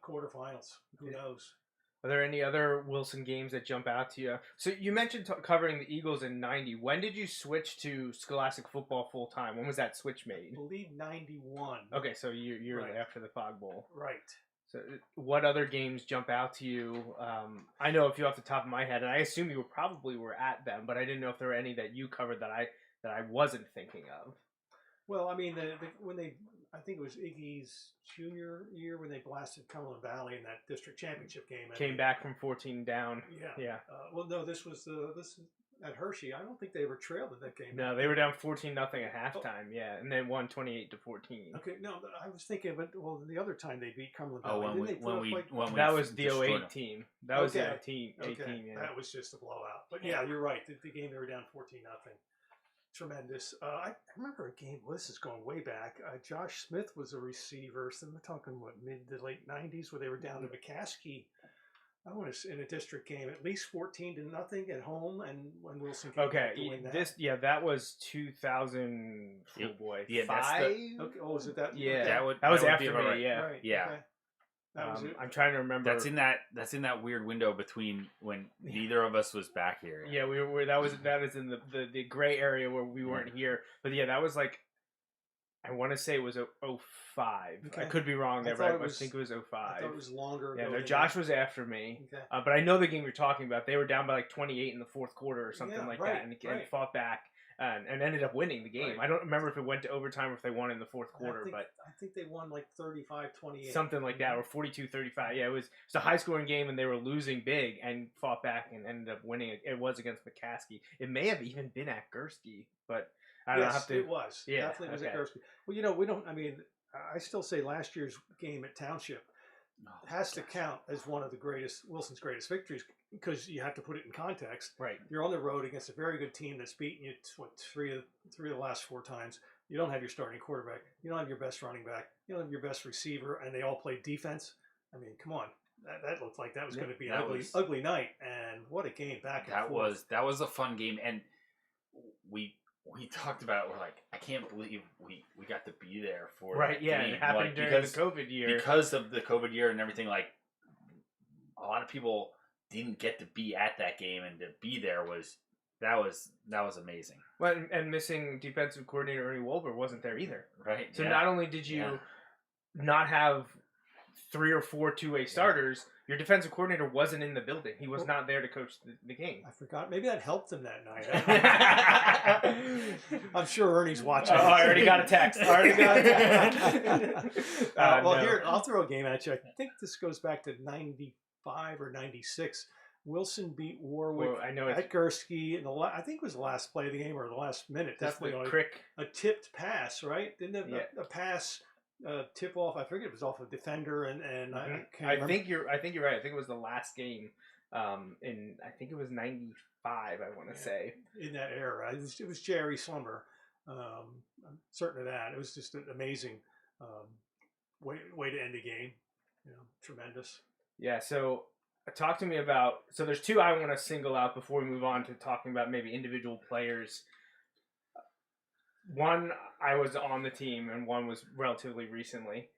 quarterfinals. Who knows? Are there any other Wilson games that jump out to you? So you mentioned covering the Eagles in 90. When did you switch to Scholastic football full time? When was that switch made? I believe 91. Okay, so you're Right after the Fog Bowl. Right. So what other games jump out to you? I know a few off the top of my head, and I assume you probably were at them, but I didn't know if there were any that you covered that I wasn't thinking of. Well, I mean, I think it was Iggy's junior year when they blasted Cumberland Valley in that district championship game. Came back from 14 down. Yeah. Well, no, this was at Hershey. I don't think they ever trailed in that game. No, they were down 14-0 at halftime. Yeah, and then won 28-14. Okay, no, I was thinking, but the other time they beat Cumberland Oh, Valley, that was the 08 team. That was the 18 okay. team. Yeah. That was just a blowout. But yeah, you're right. The game they were down 14-0. Tremendous. I remember a game. Well, this is going way back. Josh Smith was a receiver. So we're talking mid to late 90s, where they were down to McCaskey. I want to in a district game, at least 14-0 at home, and when Wilson came back to win that. That was 2000. Oh boy, yeah, 5. Okay. Oh, was it that? Yeah, okay. that was after me. Right. Yeah, Right. Yeah. Okay. That was it. I'm trying to remember. That's in that weird window between when neither of us was back here. Yeah, we were. That is in the gray area where we weren't here. But yeah, that was like, I want to say it was 05. Okay. I could be wrong there, but I think it was 05. I thought it was longer. Yeah, ago no, than Josh that. was after me. Okay. But I know the game you're talking about. They were down by like 28 in the fourth quarter or something like that, and fought back. And ended up winning the game. Right. I don't remember if it went to overtime or if they won in the fourth quarter, but I think they won like 35-28. something like that, or 42-35. Yeah, it was a high-scoring game, and they were losing big and fought back and ended up winning. It was against McCaskey. It may have even been at Gursky, but I don't have to. It was. Yeah, definitely was at Gursky. Well, we don't. I mean, I still say last year's game at Township has to count as one of the Wilson's greatest victories, because you have to put it in context. Right. You're on the road against a very good team that's beaten you three of the last 4 times. You don't have your starting quarterback. You don't have your best running back. You don't have your best receiver, and they all play defense. I mean, come on. That looked like that was going to be an ugly night, and what a game back and forth. That was a fun game, and we talked about it. We're like, I can't believe we got to be there for that game. It happened during the COVID year. Because of the COVID year and everything, like, a lot of people didn't get to be at that game, and to be there was amazing. Well, and missing defensive coordinator Ernie Wolber wasn't there either. Right. So not only did you not have 3 or 4 two-way starters, your defensive coordinator wasn't in the building. He was not there to coach the game. I forgot. Maybe that helped them that night. I'm sure Ernie's watching. Oh, I already got a text. Here, I'll throw a game at you. I think this goes back to 95 or 96. Wilson beat Warwick Well, I know it's at Gursky, and I think it was the last play of the game or the last minute. just Definitely the on crick. a tipped pass, right? Didn't it, Yeah. a pass tip off? I forget it was off a defender, and I can't I remember. think you're right. I think it was the last game. I think it was '95. I want to say. In that era, it was Jerry Slumber. I'm certain of that. It was just an amazing way to end the game. Tremendous. Yeah. So talk to me about. So there's two I want to single out before we move on to talking about maybe individual players. One, I was on the team, and one was relatively recently.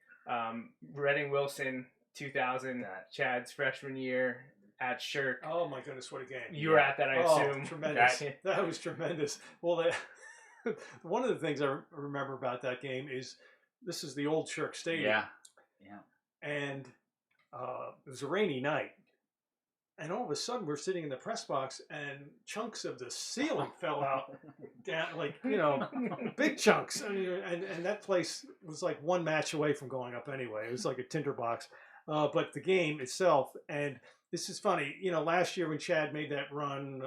Reading Wilson, 2000, Chad's freshman year at Shirk. Oh my goodness, what a game! You were at that, I assume. Tremendous. That was tremendous. Well, one of the things I remember about that game is this is the old Shirk Stadium. Yeah. And it was a rainy night. And all of a sudden, we're sitting in the press box, and chunks of the ceiling fell out, down, big chunks. I mean, and that place was like one match away from going up anyway. It was like a tinderbox. But the game itself, and this is funny, last year when Chad made that run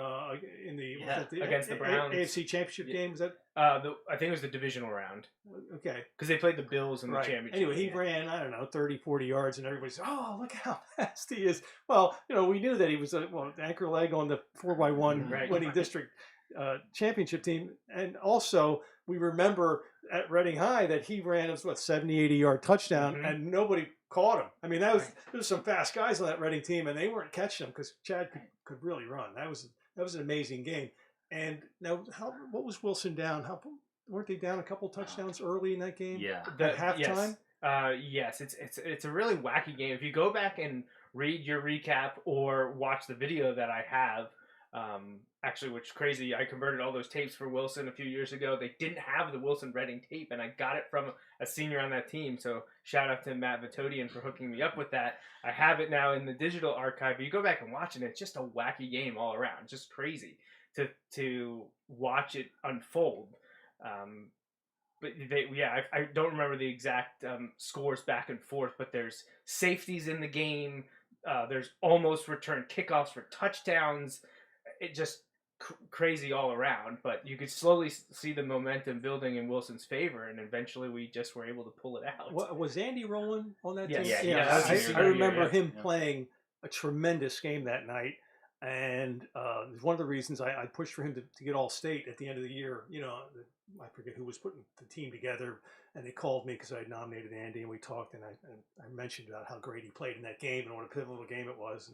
in the against the Browns AFC Championship game, was that? I think it was the divisional round. Okay. Because they played the Bills in the championship. Anyway, he ran, 30, 40 yards, and everybody said, oh, look how fast he is. Well, we knew that he was anchor leg on the 4x1 winning district championship team. And also, we remember at Reading High that he ran a 70, 80-yard touchdown, and nobody caught him. I mean, there was some fast guys on that Reading team, and they weren't catching him because Chad could really run. That was an amazing game. And now, what was Wilson down? Weren't they down a couple touchdowns early in that game? Yeah. At halftime? Yes. It's a really wacky game. If you go back and read your recap or watch the video that I have, actually, which is crazy, I converted all those tapes for Wilson a few years ago. They didn't have the Wilson Reading tape, and I got it from a senior on that team. So shout out to Matt Vitodian for hooking me up with that. I have it now in the digital archive. But you go back and watch it, and it's just a wacky game all around. Just crazy to watch it unfold. But I don't remember the exact scores back and forth, but there's safeties in the game. There's almost return kickoffs for touchdowns. It just crazy all around. But you could slowly see the momentum building in Wilson's favor, and eventually we just were able to pull it out. Was Andy Rowland on that team? Yeah. I remember him playing a tremendous game that night. And it was one of the reasons I pushed for him to get All-State at the end of the year. I forget who was putting the team together, and they called me because I had nominated Andy, and we talked, and I mentioned about how great he played in that game and what a pivotal game it was,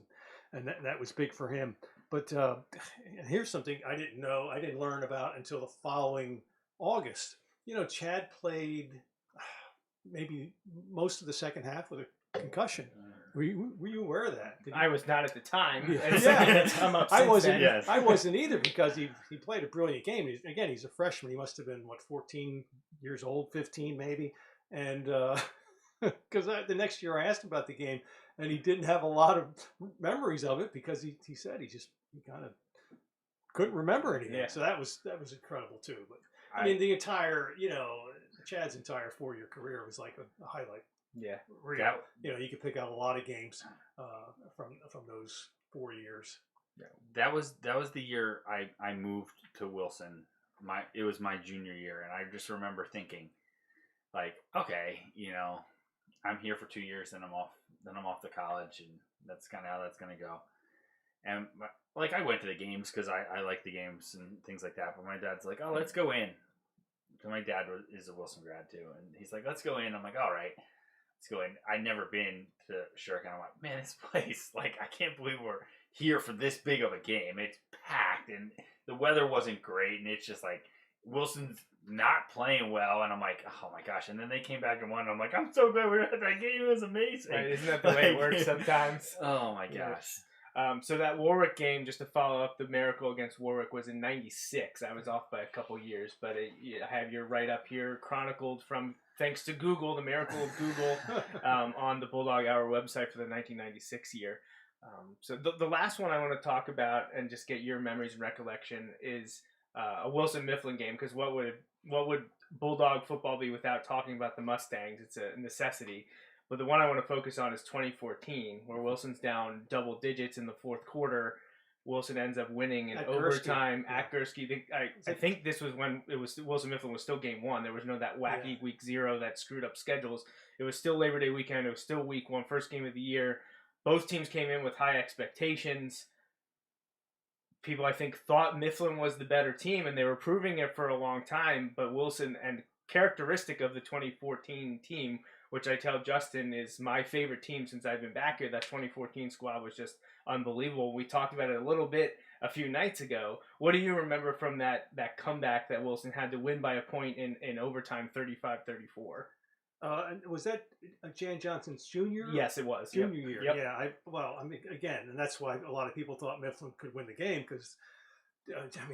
and that was big for him. But and here's something I didn't know, I didn't learn about until the following August. Chad played maybe most of the second half with a concussion. Were you aware of that? I was not at the time. I wasn't. Yes. I wasn't either because he played a brilliant game. He's a freshman. He must have been 14 years old, 15 maybe. And because the next year I asked him about the game, and he didn't have a lot of memories of it because he said he kind of couldn't remember anything. Yeah. So that was incredible too. But I mean, the entire Chad's entire 4-year career was like a highlight. Yeah, real. You could pick out a lot of games from those 4 years. Yeah. That was the year I moved to Wilson. It was my junior year, and I just remember thinking, like, okay, I'm here for 2 years, then I'm off to college, and that's kind of how that's gonna go. And I went to the games because I like the games and things like that. But my dad's like, oh, let's go in. So my dad is a Wilson grad too, and he's like, let's go in. I'm like, all right. I'd never been to Shirk, and I'm like, man, this place, I can't believe we're here for this big of a game. It's packed, and the weather wasn't great, and it's just like, Wilson's not playing well, and I'm like, oh my gosh. And then they came back and won, and I'm like, I'm so glad we were at that game. It was amazing. Right, isn't that the way it works sometimes? Oh my gosh. So that Warwick game, just to follow up the miracle against Warwick, was in '96. I was off by a couple years, but I have your write-up here chronicled from, thanks to Google, the miracle of Google, on the Bulldog Hour website for the 1996 year. So the last one I want to talk about and just get your memories and recollection is a Wilson Mifflin game, because what would Bulldog football be without talking about the Mustangs? It's a necessity. But the one I want to focus on is 2014, where Wilson's down double digits in the fourth quarter. Wilson ends up winning in overtime at Gursky. I think this was when it was Wilson Mifflin was still game one. There was no that wacky week 0 that screwed up schedules. It was still Labor Day weekend. It was still week 1, first game of the year. Both teams came in with high expectations. People, I think, thought Mifflin was the better team, and they were proving it for a long time. But Wilson, and characteristic of the 2014 team, which I tell Justin is my favorite team since I've been back here, that 2014 squad was just unbelievable. We talked about it a little bit a few nights ago. What do you remember from that comeback that Wilson had to win by a point in overtime, 35-34? Was that Jan Johnson's junior? Yes, it was. Junior year. Yep. Yeah. I mean, again, and that's why a lot of people thought Mifflin could win the game because,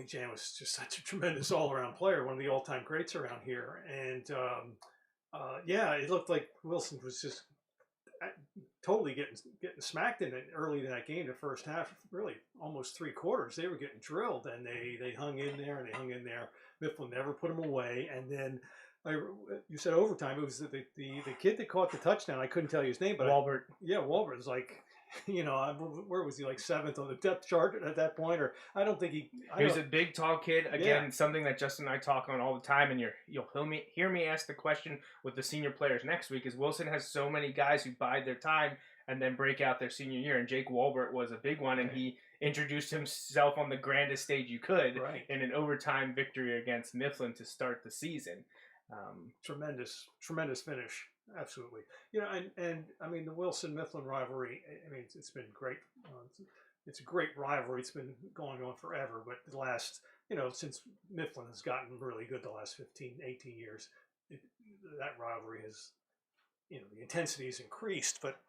Jan was just such a tremendous all-around player, one of the all-time greats around here. And, it looked like Wilson was just totally getting smacked in it early in that game, the first half, really almost 3 quarters. They were getting drilled, and they hung in there. Mifflin never put them away. And then you said overtime. It was the kid that caught the touchdown. I couldn't tell you his name, but Walbert. Walbert was like, where was he, like 7th on the depth chart at that point? Or I don't think he was a big, tall kid. Again, something that Justin and I talk on all the time, and you'll hear me ask the question with the senior players next week. Is Wilson has so many guys who bide their time and then break out their senior year, and Jake Walbert was a big one, and he introduced himself on the grandest stage you could in an overtime victory against Mifflin to start the season. Tremendous finish. Absolutely. And I mean, the Wilson-Mifflin rivalry, I mean, it's been great. It's a great rivalry. It's been going on forever, but the last, since Mifflin has gotten really good the last 15, 18 years, that rivalry has, the intensity has increased, but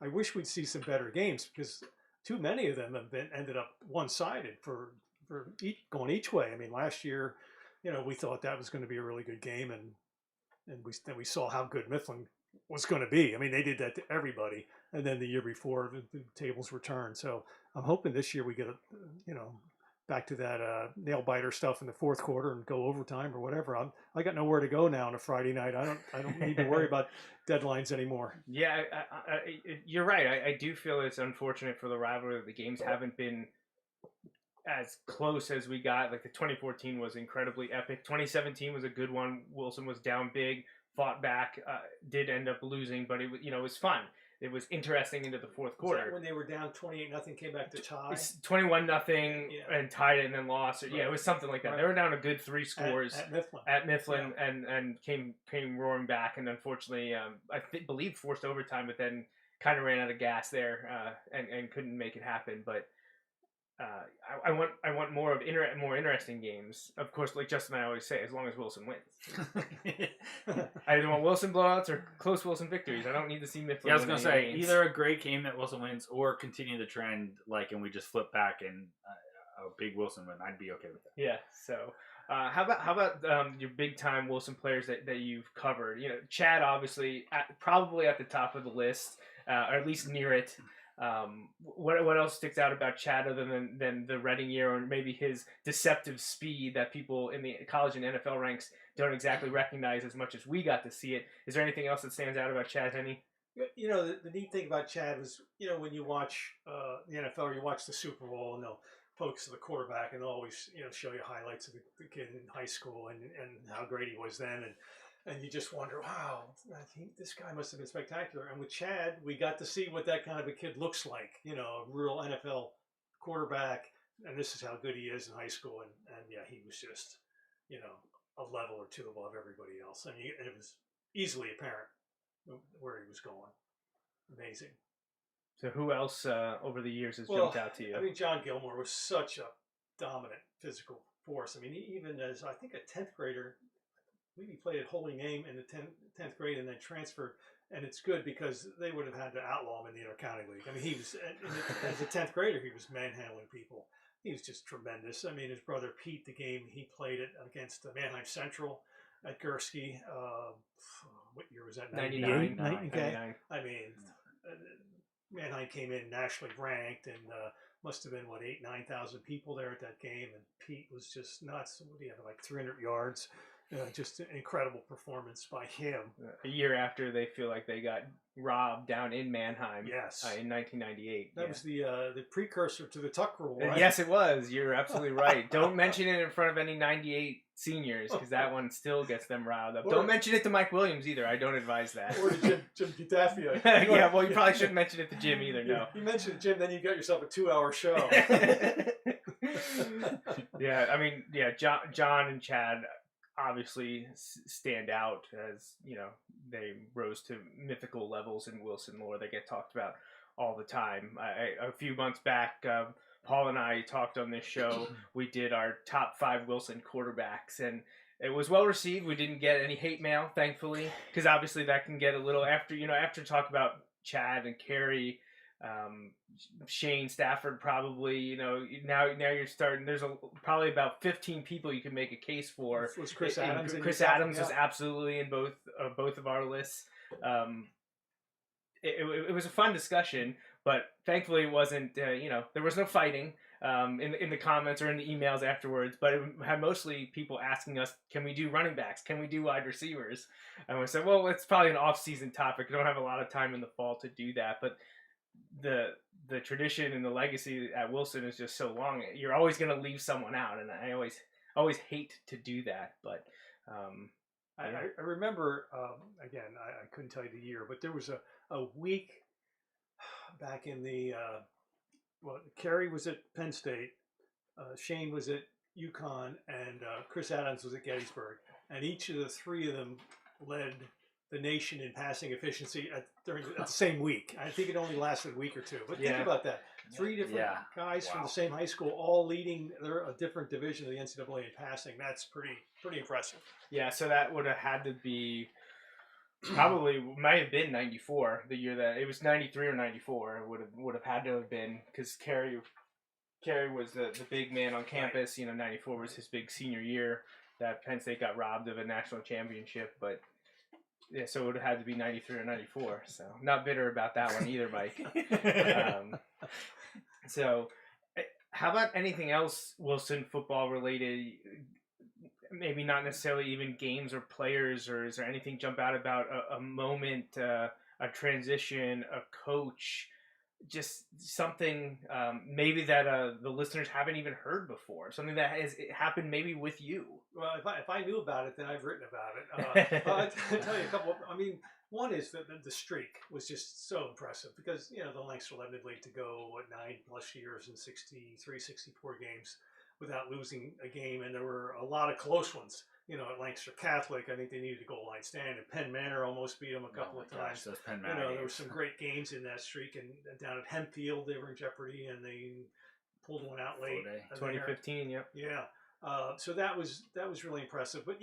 I wish we'd see some better games because too many of them have ended up one-sided for going each way. I mean, last year, we thought that was going to be a really good game, and we saw how good Mifflin was going to be. I mean, they did that to everybody, and then the year before, the tables were turned. So I'm hoping this year we get back to that nail biter stuff in the fourth quarter and go overtime or whatever. I got nowhere to go now on a Friday night. I don't need to worry about deadlines anymore. Yeah, you're right. I do feel it's unfortunate for the rivalry that the games haven't been as close as we got. Like the 2014 was incredibly epic. 2017 was a good one. Wilson was down big, fought back, did end up losing, but it was fun. It was interesting into the fourth quarter. Was that when they were down 28-0, came back to tie? 21-0 and tied it and then lost. Right. Yeah, it was something like that. Right. They were down a good 3 scores at Mifflin and came roaring back, and unfortunately, I believe forced overtime, but then kind of ran out of gas there and couldn't make it happen. But I want more interesting games. Of course, like Justin and I always say, as long as Wilson wins. I either want Wilson blowouts or close Wilson victories. I don't need to see Mifflin. Yeah, I was going to say, either a great game that Wilson wins or continue the trend, and we just flip back and a big Wilson win. I'd be okay with that. Yeah, so how about your big-time Wilson players that you've covered? Chad, obviously, probably at the top of the list, or at least near it. What else sticks out about Chad other than the Reading year, or maybe his deceptive speed that people in the college and NFL ranks don't exactly recognize as much as we got to see it? Is there anything else that stands out about Chad, Henny? The neat thing about Chad was, when you watch the NFL or you watch the Super Bowl, and they'll focus on the quarterback and they'll always show you highlights of the kid in high school and how great he was then, and you just wonder, wow, this guy must have been spectacular. And with Chad, we got to see what that kind of a kid looks like, a real NFL quarterback. And this is how good he is in high school. And yeah, he was just, a level or two above everybody else. And it was easily apparent where he was going. Amazing. So who else over the years has jumped out to you? I mean, John Gilmore was such a dominant physical force. I mean, even as, I think, a 10th grader, he played at Holy Name in the 10th grade and then transferred, and it's good because they would have had to outlaw him in the Inter-County League. I mean, he was, as a 10th grader, he was manhandling people. He was just tremendous. I mean, his brother Pete, the game he played it against Mannheim Central at Gursky, what year was that? 99. I mean, Mannheim came in nationally ranked and must have been, 8,000 to 9,000 people there at that game, and Pete was just nuts. What do you have, like 300 yards? just an incredible performance by him. A year after they feel like they got robbed down in Mannheim. Yes. In 1998. That was the precursor to the Tuck rule, right? Yes, it was. You're absolutely right. Don't mention it in front of any 98 seniors because that one still gets them riled up. Don't mention it to Mike Williams either. I don't advise that. Or to Jim Pitafia. Yeah, well, you probably shouldn't mention it to Jim either, no. You mentioned Jim, then you got yourself a 2-hour show. Yeah, I mean, yeah, John and Chad obviously stand out as, they rose to mythical levels in Wilson lore. They get talked about all the time. A few months back, Paul and I talked on this show. We did our top 5 Wilson quarterbacks, and it was well received. We didn't get any hate mail, thankfully, because obviously that can get a little after talk about Chad and Kerry, Shane Stafford, probably, now you're starting. There's probably about 15 people you can make a case for. Was Chris Adams? Chris Adams was absolutely in both of our lists. It was a fun discussion, but thankfully it wasn't. There was no fighting in the comments or in the emails afterwards. But it had mostly people asking us, "Can we do running backs? Can we do wide receivers?" And we said, "Well, it's probably an off-season topic. We don't have a lot of time in the fall to do that." But the tradition and the legacy at Wilson is just so long. You're always going to leave someone out, and I always hate to do that. But I remember, again, I couldn't tell you the year, but there was a week back in the, Kerry was at Penn State, Shane was at UConn, and Chris Adams was at Gettysburg. And each of the three of them led the nation in passing efficiency at the same week. I think it only lasted a week or two. But think about that. 3 different guys from the same high school all leading a different division of the NCAA in passing. That's pretty impressive. Yeah, so that would have had to be probably might have been 94, the year that it was 93 or 94. It would have had to have been because Kerry was the big man on campus. 94 was his big senior year that Penn State got robbed of a national championship, but yeah, so it would have had to be 93 or 94. So not bitter about that one either, Mike. So how about anything else Wilson football related? Maybe not necessarily even games or players, or is there anything jump out about a moment, a transition, a coach, just something maybe that the listeners haven't even heard before, something that has happened maybe with you? Well, if I knew about it, then I've written about it. I'll tell you a couple. One is that the streak was just so impressive because, the Lancaster-Lebanon League to go, 9+ years and 63, 64 games without losing a game. And there were a lot of close ones. At Lancaster Catholic, I think they needed a goal line stand. And Penn Manor almost beat them a couple of times. Those Penn Manor there were some great games in that streak. And down at Hempfield, they were in jeopardy and they pulled one out late. 2015, yep. Yeah. So that was really impressive. But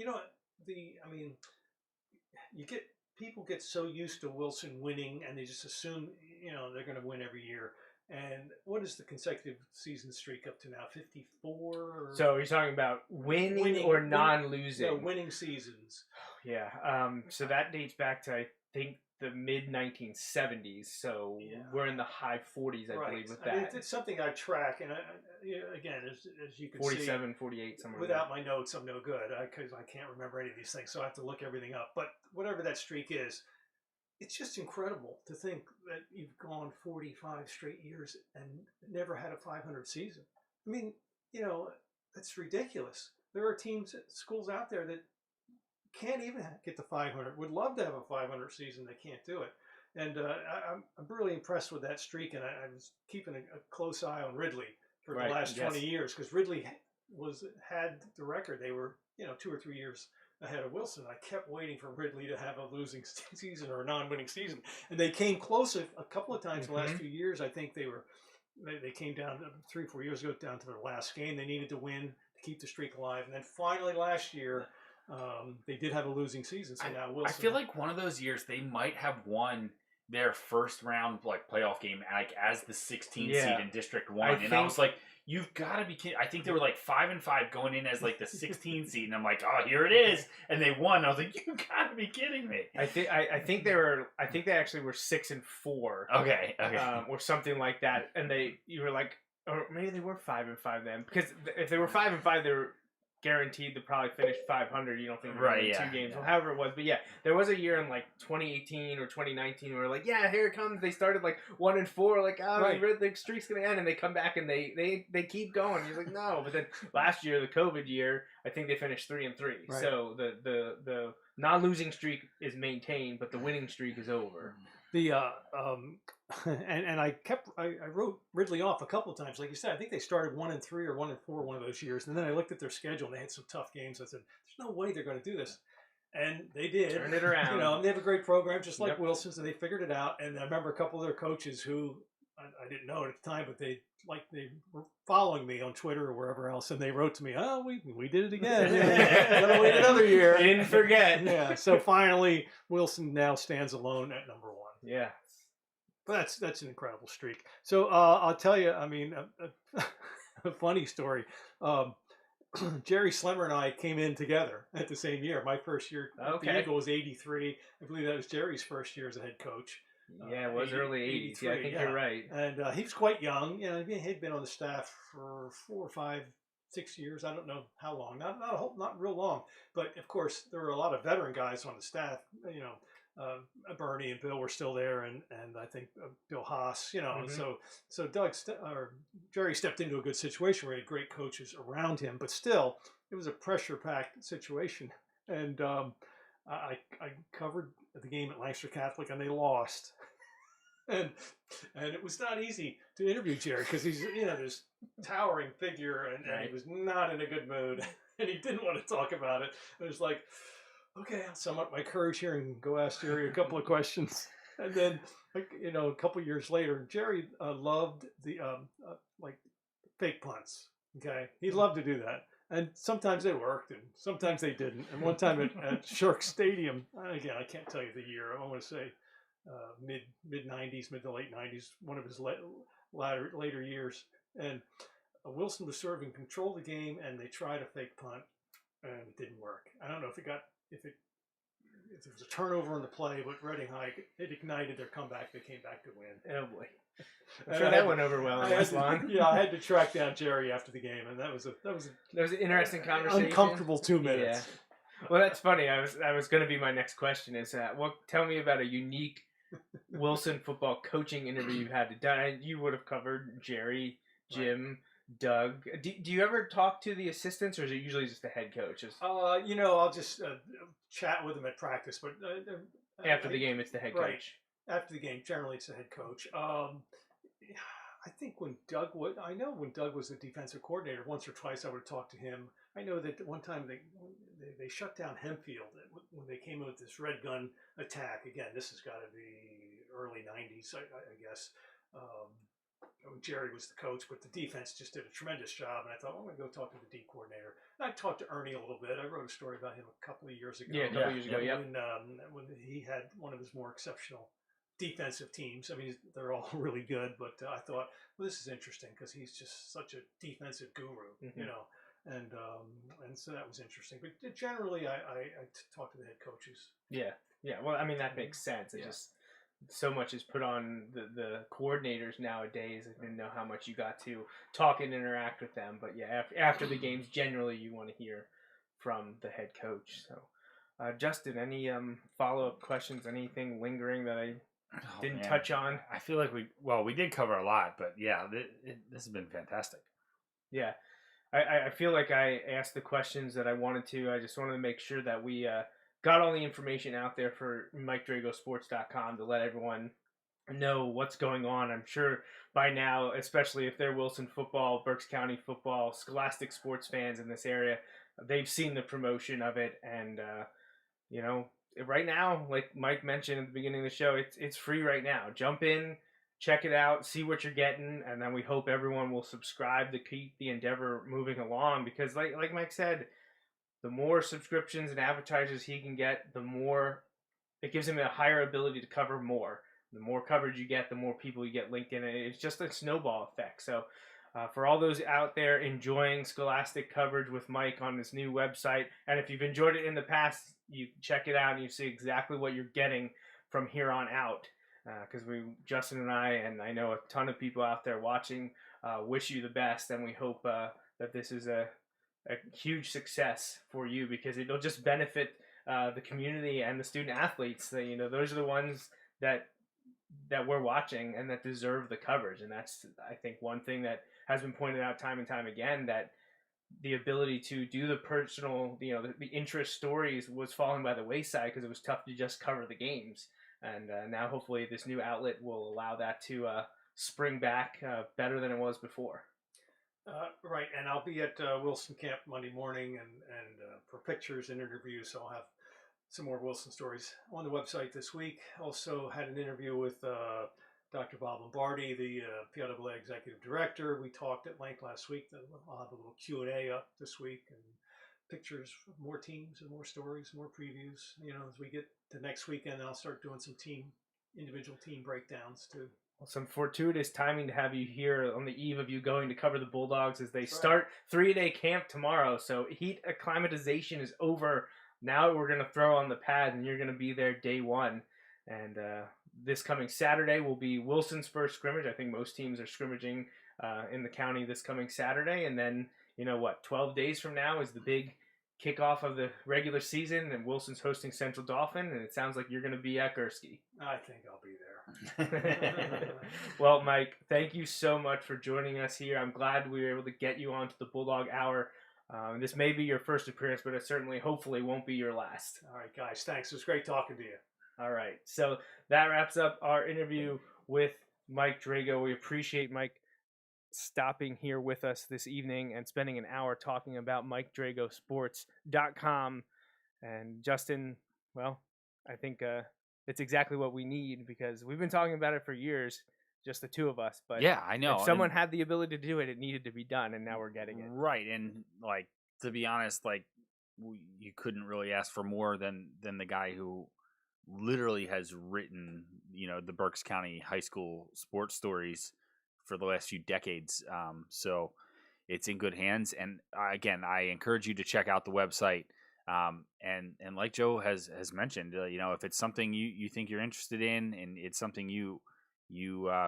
people get so used to Wilson winning, and they just assume they're going to win every year. And what is the consecutive season streak up to now? 54. So you're talking about winning or non-losing? No, winning seasons. Yeah. So that dates back to I think the mid 1970s. So we're in the high 40s, I believe, with that. It's something I track, and again, as you can 47, see, 48, somewhere. Without my notes, I'm no good because I can't remember any of these things. So I have to look everything up. But whatever that streak is, it's just incredible to think that you've gone 45 straight years and never had a 500 season. That's ridiculous. There are schools out there that can't even get to 500. Would love to have a 500 season. They can't do it. And I'm really impressed with that streak. And I was keeping a close eye on Ridley for the last 20 years because Ridley had the record. They were 2 or 3 years ahead of Wilson. I kept waiting for Ridley to have a losing season or a non-winning season, and they came close a couple of times in the last few years. I think they came down 3 or 4 years ago down to their last game. They needed to win to keep the streak alive, and then finally last year they did have a losing season. So now Wilson. I feel like one of those years they might have won their first round playoff game as the 16th seed in District 1, I was like, you've got to be kidding. I think they were 5-5 going in as the 16th seed, and I'm like, oh, here it is, and they won. I was like, you got to be kidding me. I think they actually were 6-4. Okay. Or something like that, and you were like, or maybe they were 5-5 then, because if they were 5-5, they were guaranteed to probably finish 500. You don't think they're Right, gonna win yeah, 2 games, yeah. well, however it was. But yeah, there was a year in like 2018 or 2019 where like, yeah, here it comes. They started like 1-4, like, oh, Right. the streak's gonna end, and they come back and they keep going. He's like, no. But then last year, the COVID year, I think they finished 3-3. Right. So the non-losing streak is maintained, but the winning streak is over. The and I wrote Ridley off a couple of times. Like you said, I think they started 1-3 or 1-4 one of those years, and then I looked at their schedule and they had some tough games. I said, "There's no way they're going to do this," and they did. Turn it around. You know, they have a great program, just like Yep. Wilson's, and they figured it out. And I remember a couple of their coaches who I didn't know at the time, but they were following me on Twitter or wherever else, and they wrote to me, "Oh, we did it again. Gotta wait another year." They didn't forget. Yeah. So finally, Wilson now stands alone at number 1. Yeah. But that's an incredible streak. So I'll tell you, I mean, a funny story. Jerry Slemmer and I came in together at the same year. My first year at the Eagle was 83. I believe that was Jerry's first year as a head coach. Yeah, it was early 80s. Yeah, I think you're right. And he was quite young. You know, he'd been on the staff for 4 or 5, 6 years. I don't know how long. Not real long. But of course, there were a lot of veteran guys on the staff. You know, Bernie and Bill were still there, and I think Bill Haas. You know, Mhm. so Jerry stepped into a good situation where he had great coaches around him. But still, it was a pressure-packed situation. And I covered the game at Lancaster Catholic, and they lost. And it was not easy to interview Jerry because he's this towering figure, and he was not in a good mood, and he didn't want to talk about it. It was like, okay, I'll sum up my courage here and go ask Jerry a couple of questions. And then, a couple of years later, Jerry loved the like fake punts. Okay, he loved to do that. And sometimes they worked, and sometimes they didn't. And one time at Shirk Stadium, again, I can't tell you the year. I want to say mid 90s, mid to late 90s, one of his later years. And Wilson was serving control of the game, and they tried a fake punt, and it didn't work. I don't know if it was a turnover in the play, but Reading High, it ignited their comeback. They came back to win. Oh boy. I'm sure that went over well in West Lawn. Yeah, I had to track down Jerry after the game, and that was an interesting conversation. Uncomfortable 2 minutes. Yeah. Well, that's funny. I was going to be my next question. Is tell me about a unique Wilson football coaching interview you've had to done. You would have covered Jerry, Jim, Doug. Do you ever talk to the assistants, or is it usually just the head coaches? I'll just chat with them at practice, but after the game, it's the head coach. Right. After the game, generally it's the head coach. I think when Doug was the defensive coordinator, once or twice I would talk to him. I know that one time they shut down Hempfield when they came in with this red gun attack. Again, this has got to be early 90s, I guess. Jerry was the coach, but the defense just did a tremendous job. And I thought, I'm going to go talk to the D coordinator. And I talked to Ernie a little bit. I wrote a story about him a couple of years ago. Yeah, a couple of years ago, yeah. When he had one of his more exceptional defensive teams. I mean, they're all really good, but I thought, well, this is interesting because he's just such a defensive guru, and so that was interesting. But generally, I talk to the head coaches. Yeah. Well, I mean, that makes sense. It just so much is put on the coordinators nowadays. I didn't know how much you got to talk and interact with them, but yeah, after the games, generally you want to hear from the head coach. So, Justin, any follow-up questions? Anything lingering that I didn't touch on? I feel like we did cover a lot, but yeah, this has been fantastic. Yeah, I feel like I asked the questions that I wanted to. I just wanted to make sure that we got all the information out there for MikeDragosports.com to let everyone know what's going on. I'm sure by now, especially if they're Wilson football, Berks County football, Scholastic sports fans in this area, they've seen the promotion of it, and right now, like Mike mentioned at the beginning of the show, it's free right now. Jump in, check it out, see what you're getting, and then we hope everyone will subscribe to keep the endeavor moving along, because like Mike said, the more subscriptions and advertisers he can get, the more it gives him a higher ability to cover more. The more coverage you get, the more people you get linked in. It's just a snowball effect. So for all those out there enjoying Scholastic coverage with Mike on this new website, and if you've enjoyed it in the past, you check it out and you see exactly what you're getting from here on out. Because Justin and I know a ton of people out there watching, wish you the best, and we hope that this is a a huge success for you, because it'll just benefit the community and the student athletes. That, you know, those are the ones that we're watching and that deserve the coverage. And that's, I think, one thing that has been pointed out time and time again, that the ability to do the personal, you know, the interest stories was falling by the wayside because it was tough to just cover the games. And now hopefully this new outlet will allow that to spring back better than it was before. Right, and I'll be at Wilson Camp Monday morning, and for pictures and interviews, so I'll have some more Wilson stories on the website this week. Also had an interview with Dr. Bob Lombardi, the PLAA Executive Director. We talked at length last week. I'll have a little Q&A up this week, and pictures of more teams and more stories, more previews. You know, as we get to next weekend, I'll start doing some individual team breakdowns too. Well, some fortuitous timing to have you here on the eve of you going to cover the Bulldogs as they start 3-day camp tomorrow. So heat acclimatization is over. Now we're going to throw on the pads, and you're going to be there day one. And this coming Saturday will be Wilson's first scrimmage. I think most teams are scrimmaging in the county this coming Saturday. And then, 12 days from now is the big kickoff of the regular season, and Wilson's hosting Central Dauphin, and it sounds like you're going to be at Gursky. I think I'll be there. Well, Mike, thank you so much for joining us here. I'm glad we were able to get you onto the Bulldog Hour. This may be your first appearance, but it certainly, hopefully, won't be your last. All right, guys. Thanks. It was great talking to you. All right. So that wraps up our interview with Mike Drago. We appreciate Mike stopping here with us this evening and spending an hour talking about MikeDragoSports.com. And Justin, well, I think it's exactly what we need, because we've been talking about it for years, just the two of us. But yeah, I know. If someone had the ability to do it, it needed to be done, and now we're getting it. Right. And to be honest, you couldn't really ask for more than the guy who literally has written, the Berks County high school sports stories for the last few decades. So it's in good hands. And again, I encourage you to check out the website. And like Joe has mentioned, if it's something you think you're interested in, and it's something you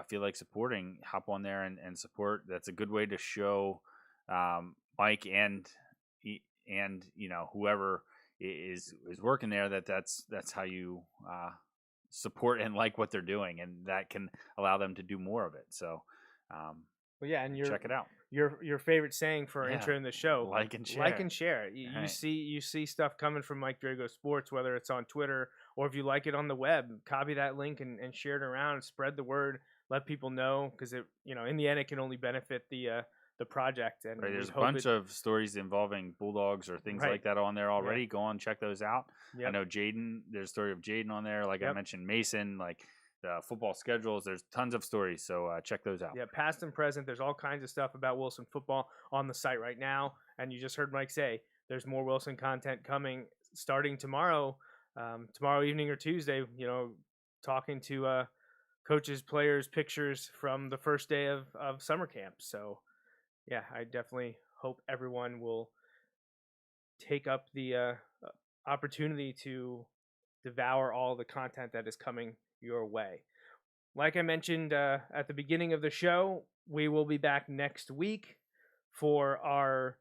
feel like supporting, hop on there and support. That's a good way to show Mike and whoever is working there that's how you support and like what they're doing, and that can allow them to do more of it. So well, yeah, and check it out. Your favorite saying for intro in the show: like and share. Like and share. You see stuff coming from Mike Drago Sports, whether it's on Twitter or if you like it on the web, copy that link and share it around. Spread the word. Let people know, because it in the end it can only benefit the project. And there's a bunch of stories involving Bulldogs or things like that on there already. Yeah. Go on, check those out. Yep. I know Jaden. There's a story of Jaden on there. I mentioned, Mason. The football schedules. There's tons of stories, so check those out. Yeah, past and present. There's all kinds of stuff about Wilson football on the site right now. And you just heard Mike say there's more Wilson content coming starting tomorrow, tomorrow evening or Tuesday. Talking to coaches, players, pictures from the first day of summer camp. So, yeah, I definitely hope everyone will take up the opportunity to devour all the content that is coming your way. Like I mentioned at the beginning of the show, we will be back next week for our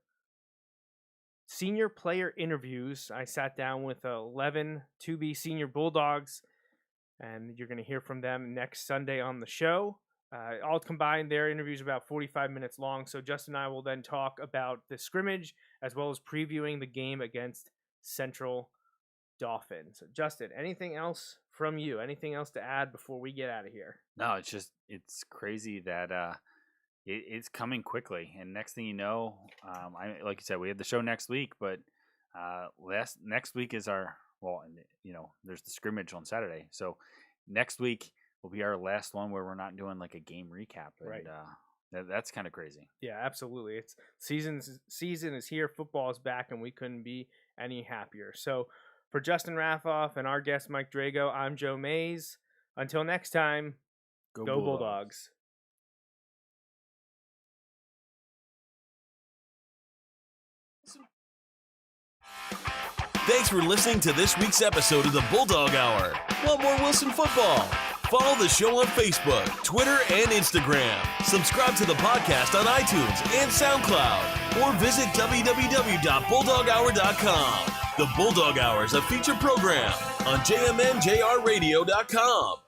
senior player interviews. I sat down with 11 to-be senior Bulldogs, and you're going to hear from them next Sunday on the show. All combined, their interviews are about 45 minutes long, so Justin and I will then talk about the scrimmage as well as previewing the game against Central Dauphin. So, Justin, anything else from you? Anything else to add before we get out of here? No, it's crazy that it's coming quickly, and next thing you know, like you said, we have the show next week, but next week is there's the scrimmage on Saturday, so next week will be our last one where we're not doing a game recap, and right. That's kind of crazy. Yeah, absolutely. It's season is here, football is back, and we couldn't be any happier. So, for Justin Raffoff and our guest Mike Drago, I'm Joe Mays. Until next time, go Bulldogs. Thanks for listening to this week's episode of the Bulldog Hour. Want more Wilson football? Follow the show on Facebook, Twitter, and Instagram. Subscribe to the podcast on iTunes and SoundCloud, or visit www.bulldoghour.com. The Bulldog Hour is a featured program on jmnjrradio.com.